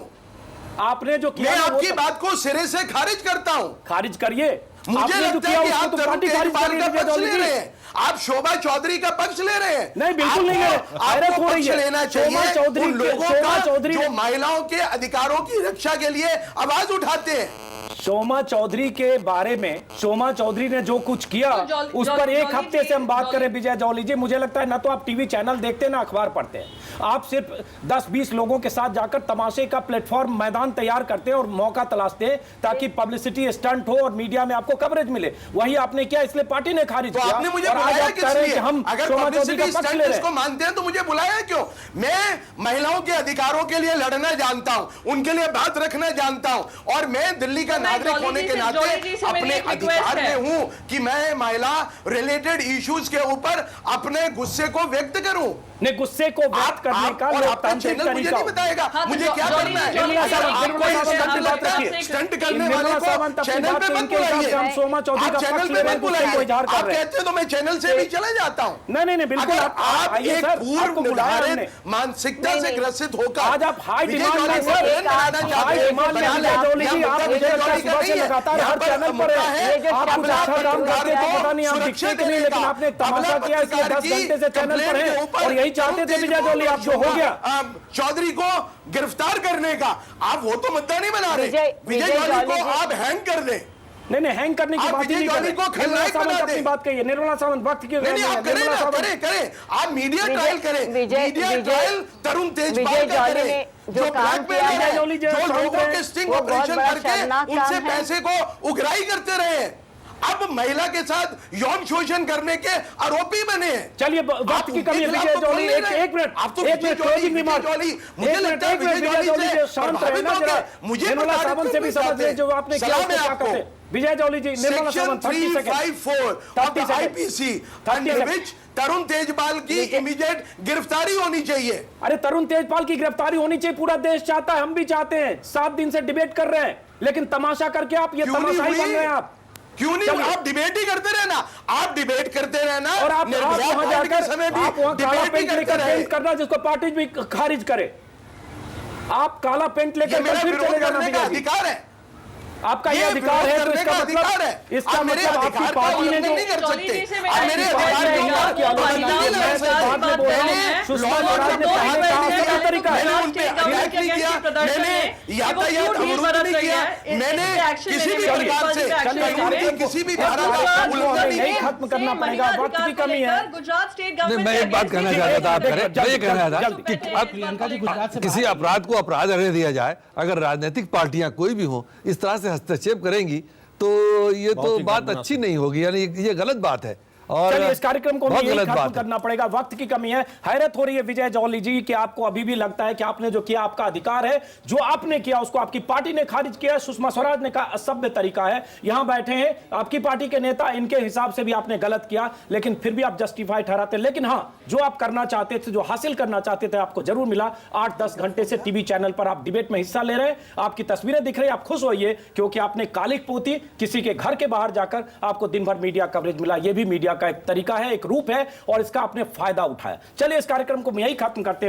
Speaker 1: आपने जो किया
Speaker 3: मैं
Speaker 1: ना, वो
Speaker 3: आपकी
Speaker 1: तो-
Speaker 3: बात को सिरे से खारिज करता हूं।
Speaker 1: खारिज करिए।
Speaker 3: मुझे
Speaker 1: आपने जो
Speaker 3: लगता
Speaker 1: किया
Speaker 3: है कि
Speaker 1: उसको
Speaker 3: आप
Speaker 1: तो
Speaker 3: तरुण
Speaker 1: पार्टी खारिज
Speaker 3: तेजपाल
Speaker 1: कर
Speaker 3: का
Speaker 1: रही है,
Speaker 3: पक्ष ले
Speaker 1: विजय
Speaker 3: रहे हैं, आप शोभा चौधरी का पक्ष ले रहे हैं।
Speaker 1: नहीं, बिल्कुल नहीं ले रहे। हैरत
Speaker 3: आपको
Speaker 1: हो रही
Speaker 3: पक्ष
Speaker 1: है।
Speaker 3: लेना
Speaker 1: शोभा
Speaker 3: चाहिए
Speaker 1: चौधरी
Speaker 3: उन
Speaker 1: के-
Speaker 3: लोगों
Speaker 1: शोभा
Speaker 3: का
Speaker 1: चौधरी
Speaker 3: जो
Speaker 1: ने-
Speaker 3: महिलाओं के अधिकारों की रक्षा के लिए आवाज उठाते हैं।
Speaker 1: शोमा चौधरी के बारे में, शोमा चौधरी ने जो कुछ किया
Speaker 9: तो
Speaker 1: उस पर एक
Speaker 9: जॉली
Speaker 1: हफ्ते
Speaker 9: जी,
Speaker 1: से हम बात
Speaker 9: जॉली-
Speaker 1: करें विजय जौली जी, मुझे लगता है ना तो आप टीवी चैनल देखते हैं ना अखबार पढ़ते हैं। आप सिर्फ 10-20 लोगों के साथ जाकर तमाशे का प्लेटफॉर्म मैदान तैयार करते हैं और मौका तलाशते हैं ताकि पब्लिसिटी स्टंट हो और मीडिया में आपको कवरेज मिले। वही आपने किया, इसलिए पार्टी ने खारिज
Speaker 3: तो
Speaker 1: किया।
Speaker 3: आपने मुझे
Speaker 1: और आज
Speaker 3: बुलाया
Speaker 1: आप
Speaker 3: किस
Speaker 1: कह रहे हैं
Speaker 3: लिए?
Speaker 1: कि हम
Speaker 3: अगर
Speaker 1: शोमा चौधरी
Speaker 3: पब्लिसिटी
Speaker 1: का पक्ष
Speaker 3: स्टंट
Speaker 1: ले रहे
Speaker 3: इसको
Speaker 1: हैं।
Speaker 3: मानते हैं तो मुझे बुलाया क्यों? मैं महिलाओं के अधिकारों के लिए लड़ना जानता हूं, उनके लिए बात रखना जानता हूं, और मैं दिल्ली का नागरिक
Speaker 9: जॉली
Speaker 3: होने
Speaker 9: जी
Speaker 3: के
Speaker 9: से-
Speaker 3: नाते
Speaker 9: जॉली जी से मेरी
Speaker 3: अपने
Speaker 9: एक
Speaker 3: अधिकार
Speaker 9: रिक्वेस्ट है।
Speaker 3: में हूं कि मैं महिला रिलेटेड इश्यूज के ऊपर अपने गुस्से को व्यक्त करूं।
Speaker 1: ने गुस्से को व्यक्त करने का
Speaker 3: और आपका
Speaker 1: लोकतांत्रिक
Speaker 3: चैनल मुझे
Speaker 1: तरीका
Speaker 3: नहीं
Speaker 1: हो।
Speaker 3: बताएगा
Speaker 9: हाँ, तो
Speaker 3: मुझे
Speaker 9: जॉ-
Speaker 3: क्या
Speaker 9: जॉली
Speaker 3: करना है।
Speaker 9: जी, जॉली
Speaker 1: जी,
Speaker 3: आप
Speaker 1: निर्मला
Speaker 3: कोई
Speaker 1: सावंत,
Speaker 3: स्टंट
Speaker 1: निर्मला
Speaker 3: करते हैं,
Speaker 1: सावंत,
Speaker 3: स्टंट करने
Speaker 1: निर्मला
Speaker 3: वाले को
Speaker 1: सावंत अपनी
Speaker 3: चैनल
Speaker 1: बात
Speaker 3: पे
Speaker 1: के
Speaker 3: मत
Speaker 1: इनके हिसाब से हम
Speaker 3: बुलाइए।
Speaker 1: शोमा चौधरी
Speaker 3: आप
Speaker 1: का
Speaker 3: चैनल
Speaker 1: पक्ष
Speaker 3: पे
Speaker 1: ले रहे
Speaker 3: मत
Speaker 1: हैं, गुस्से को
Speaker 3: बुलाइए।
Speaker 1: इजहार कर
Speaker 3: आप
Speaker 1: रहे हैं।
Speaker 3: कहते हो तो मैं चैनल से भी चले जाता हूं।
Speaker 1: नहीं, बिल्कुल
Speaker 3: अगर
Speaker 1: आप आइए
Speaker 3: एक
Speaker 1: सर, आपको
Speaker 3: पूर्व
Speaker 1: बुलाया हमने।
Speaker 3: निर्धारित मानसिकता
Speaker 6: नहीं,
Speaker 3: से
Speaker 6: नहीं।
Speaker 3: ग्रसित होकर
Speaker 1: आज आप हाई
Speaker 3: विजय
Speaker 1: डिमांड
Speaker 3: जॉली
Speaker 1: में
Speaker 3: को
Speaker 1: सर,
Speaker 3: ट्रेन बनाना
Speaker 6: हाई
Speaker 3: चाहते हैं,
Speaker 1: डिमांड में
Speaker 3: बना
Speaker 1: विजय
Speaker 3: लें।
Speaker 1: जॉली जी,
Speaker 3: यहाँ
Speaker 1: आप
Speaker 3: मुद्दा
Speaker 1: मुझे
Speaker 3: विजय
Speaker 1: लगता है
Speaker 3: जॉली का
Speaker 1: सुबह से
Speaker 3: नहीं है।
Speaker 1: लगातार
Speaker 3: यहाँ
Speaker 1: हर
Speaker 3: पर
Speaker 1: चैनल पर
Speaker 3: मुद्दा
Speaker 1: है।
Speaker 3: है
Speaker 6: ये जो
Speaker 1: आप कुछ अच्छा काम करते थे, पता नहीं आप दिखते कि नहीं, लेकिन आपने एक तमाशा किया, इसलिए 10 घंटे से चैनल पर है और यही चाहते थे विजय जॉली, आप जो हो गया
Speaker 3: चौधरी को गिरफ्तार करने का, आप वो तो मुद्दा नहीं बना रहे।
Speaker 6: विजय
Speaker 3: विजय जॉली
Speaker 6: जॉली
Speaker 3: को
Speaker 6: जी-
Speaker 3: आप हैंग कर दें।
Speaker 1: नहीं, हैंग करने की
Speaker 3: आप
Speaker 1: बात ही
Speaker 3: विजय
Speaker 1: नहीं कर
Speaker 3: जॉली
Speaker 1: रहे।
Speaker 3: को
Speaker 1: निर्मला
Speaker 3: खलनायक
Speaker 1: सावंत
Speaker 3: बना
Speaker 1: अपनी
Speaker 3: दें।
Speaker 1: बात कहिए, निर्मला सावंत वक्त की
Speaker 3: नहीं, आप करें
Speaker 1: निर्मला
Speaker 3: ना,
Speaker 1: सावंत-
Speaker 3: करें। आप मीडिया ट्रायल करें।
Speaker 6: विजय-
Speaker 3: मीडिया
Speaker 6: विजय-
Speaker 3: ट्रायल तरुण तेजपाल
Speaker 6: विजय
Speaker 3: का
Speaker 6: जॉली
Speaker 3: करें।
Speaker 6: ने जो
Speaker 3: जो
Speaker 6: काम
Speaker 3: ब्लैकमेल
Speaker 6: किया
Speaker 3: है,
Speaker 1: है, जॉली जी,
Speaker 3: जो
Speaker 1: शांत
Speaker 3: लोगों
Speaker 1: रहे।
Speaker 3: के स्टिंग
Speaker 6: वो बहुत
Speaker 3: ऑपरेशन
Speaker 6: बड़ा
Speaker 3: करके
Speaker 6: शर्मनाक
Speaker 3: उनसे
Speaker 6: काम है।
Speaker 3: पैसे को उगराही करते रहे हैं, अब महिला के साथ यौन शोषण करने के आरोपी बने हैं।
Speaker 1: चलिए वक्त की कमी है विजय जॉली, एक मिनट,
Speaker 3: आप तो
Speaker 1: एक मिनट क्लोजिंग रिमार्क।
Speaker 3: मुझे लगता है विजय जॉली से
Speaker 1: शांत रहे ना जरा।
Speaker 3: मुझे
Speaker 1: निर्मला सावंत से भी समझ ले जो आपने किया उसको क्या कहते हैं। Vijay Jolly ji, Nirmala
Speaker 3: section
Speaker 1: Sawant 30 second
Speaker 3: 354 of the IPC under which Tarun Tejpal की इमीडिएट गिरफ्तारी होनी चाहिए।
Speaker 1: अरे तरुण तेजपाल की गिरफ्तारी होनी चाहिए, पूरा देश चाहता है, हम भी चाहते हैं। 7 दिन से डिबेट कर रहे हैं, लेकिन तमाशा करके आप ये
Speaker 3: क्यों नहीं
Speaker 1: तमाशाई
Speaker 3: हुई?
Speaker 1: बन रहे हैं आप।
Speaker 3: क्यों नहीं?
Speaker 1: चलिए।
Speaker 3: आप डिबेट ही करते रहना, आप डिबेट करते रहना
Speaker 1: और आप
Speaker 3: निर्भया
Speaker 1: वहां
Speaker 3: कांड के
Speaker 1: जाकर
Speaker 3: समय भी
Speaker 1: आप वहां काला
Speaker 3: डिबेट ही
Speaker 1: पेंट
Speaker 3: करते
Speaker 1: लेकर
Speaker 3: रहे।
Speaker 1: पेंट करना जिसको पार्टी भी खारिज करे। आप काला पेंट
Speaker 3: ये
Speaker 1: लेकर
Speaker 3: मेरा
Speaker 1: फिर
Speaker 3: विरोध
Speaker 1: चले जाना
Speaker 3: करने का
Speaker 1: विजय जी।
Speaker 3: अधिकार है।
Speaker 1: आपका ये
Speaker 3: ये
Speaker 1: अधिकार
Speaker 3: विरोध
Speaker 1: है तो
Speaker 3: करने
Speaker 1: इसका
Speaker 3: का अधिकार
Speaker 1: मतलब
Speaker 3: है।
Speaker 1: इसका
Speaker 3: आप मेरे
Speaker 1: मतलब आपकी
Speaker 3: अधिकार का
Speaker 1: पार्टी ने
Speaker 3: उल्लंघन
Speaker 1: जो
Speaker 3: नहीं कर
Speaker 9: जॉली
Speaker 3: सकते।
Speaker 9: जी से
Speaker 3: आप
Speaker 9: मेरा
Speaker 3: मेरे
Speaker 9: एक
Speaker 3: अधिकार
Speaker 9: सवाल
Speaker 3: का
Speaker 9: है,
Speaker 3: उल्लंघन
Speaker 9: वो
Speaker 3: नहीं
Speaker 9: महिलाओं
Speaker 3: कर
Speaker 9: के
Speaker 3: सकते।
Speaker 9: साथ
Speaker 1: बाद में बोल रहा हूं,
Speaker 9: पहले
Speaker 1: सुषमा
Speaker 9: लॉ
Speaker 1: स्वराज ने
Speaker 9: दो
Speaker 1: पहले
Speaker 9: महीने
Speaker 1: कहा
Speaker 9: पहले
Speaker 1: उसका
Speaker 9: पहले
Speaker 1: तरीका है।
Speaker 3: मैंने
Speaker 9: गुजरात
Speaker 3: उन पे
Speaker 9: स्टेट गवर्नमेंट
Speaker 3: अटैक नहीं
Speaker 9: के
Speaker 3: किया,
Speaker 9: अगेंस्ट प्रदर्शन
Speaker 3: मैंने
Speaker 9: है कि वो
Speaker 3: यातायात
Speaker 9: क्यों ढील
Speaker 3: अवरुद्ध
Speaker 9: बरत
Speaker 3: नहीं
Speaker 9: रही
Speaker 3: किया,
Speaker 9: है।
Speaker 3: मैंने
Speaker 9: एक्शन
Speaker 3: किसी भी
Speaker 9: लेने में
Speaker 3: प्रकार से
Speaker 9: एक्शन
Speaker 3: कानून की किसी भी धारा का उल्लंघन नहीं
Speaker 1: नहीं
Speaker 3: किया।
Speaker 1: खत्म करना पड़ेगा, वक्त की कमी है।
Speaker 9: गुजरात स्टेट
Speaker 10: नहीं,
Speaker 9: गवर्नमेंट
Speaker 10: मैं एक बात कहना चाहता था, आप करें, मैं ये कहना चाहता
Speaker 1: जल्दी,
Speaker 10: कि आप
Speaker 8: प्रियंका जी गुजरात से
Speaker 10: किसी अपराध को अपराध रहने दिया जाए, अगर राजनीतिक पार्टियां कोई भी हो इस तरह से हस्तक्षेप करेंगी तो ये तो बात अच्छी नहीं होगी, यानी ये गलत बात है। और
Speaker 1: चलिए इस कार्यक्रम को
Speaker 10: बहुत
Speaker 1: यही
Speaker 10: गलत
Speaker 1: खत्म
Speaker 10: बात है।
Speaker 1: करना पड़ेगा, वक्त की कमी है। हैरत हो रही है विजय जॉली जी कि आपको अभी भी लगता है कि आपने जो किया आपका अधिकार है, जो आपने किया उसको आपकी पार्टी ने खारिज किया। सुषमा स्वराज ने कहा असभ्य तरीका है। यहां बैठे हैं आपकी पार्टी के नेता, इनके हिसाब से भी आपने गलत किया, लेकिन फिर भी आप जस्टिफाई ठहराते। लेकिन हां, जो आप करना चाहते थे, जो हासिल करना चाहते थे, आपको जरूर मिला। 8-10 घंटे से टीवी चैनल पर आप डिबेट में हिस्सा ले रहे हैं, आपकी तस्वीरें दिख रही, आप खुश होइए क्योंकि आपने कालिक पोती किसी के घर के बाहर जाकर आपको दिन भर मीडिया कवरेज मिला। यह भी मीडिया का एक तरीका है, एक रूप है, और इसका आपने फायदा उठाया। चलिए इस कार्यक्रम को यही खत्म करते हैं।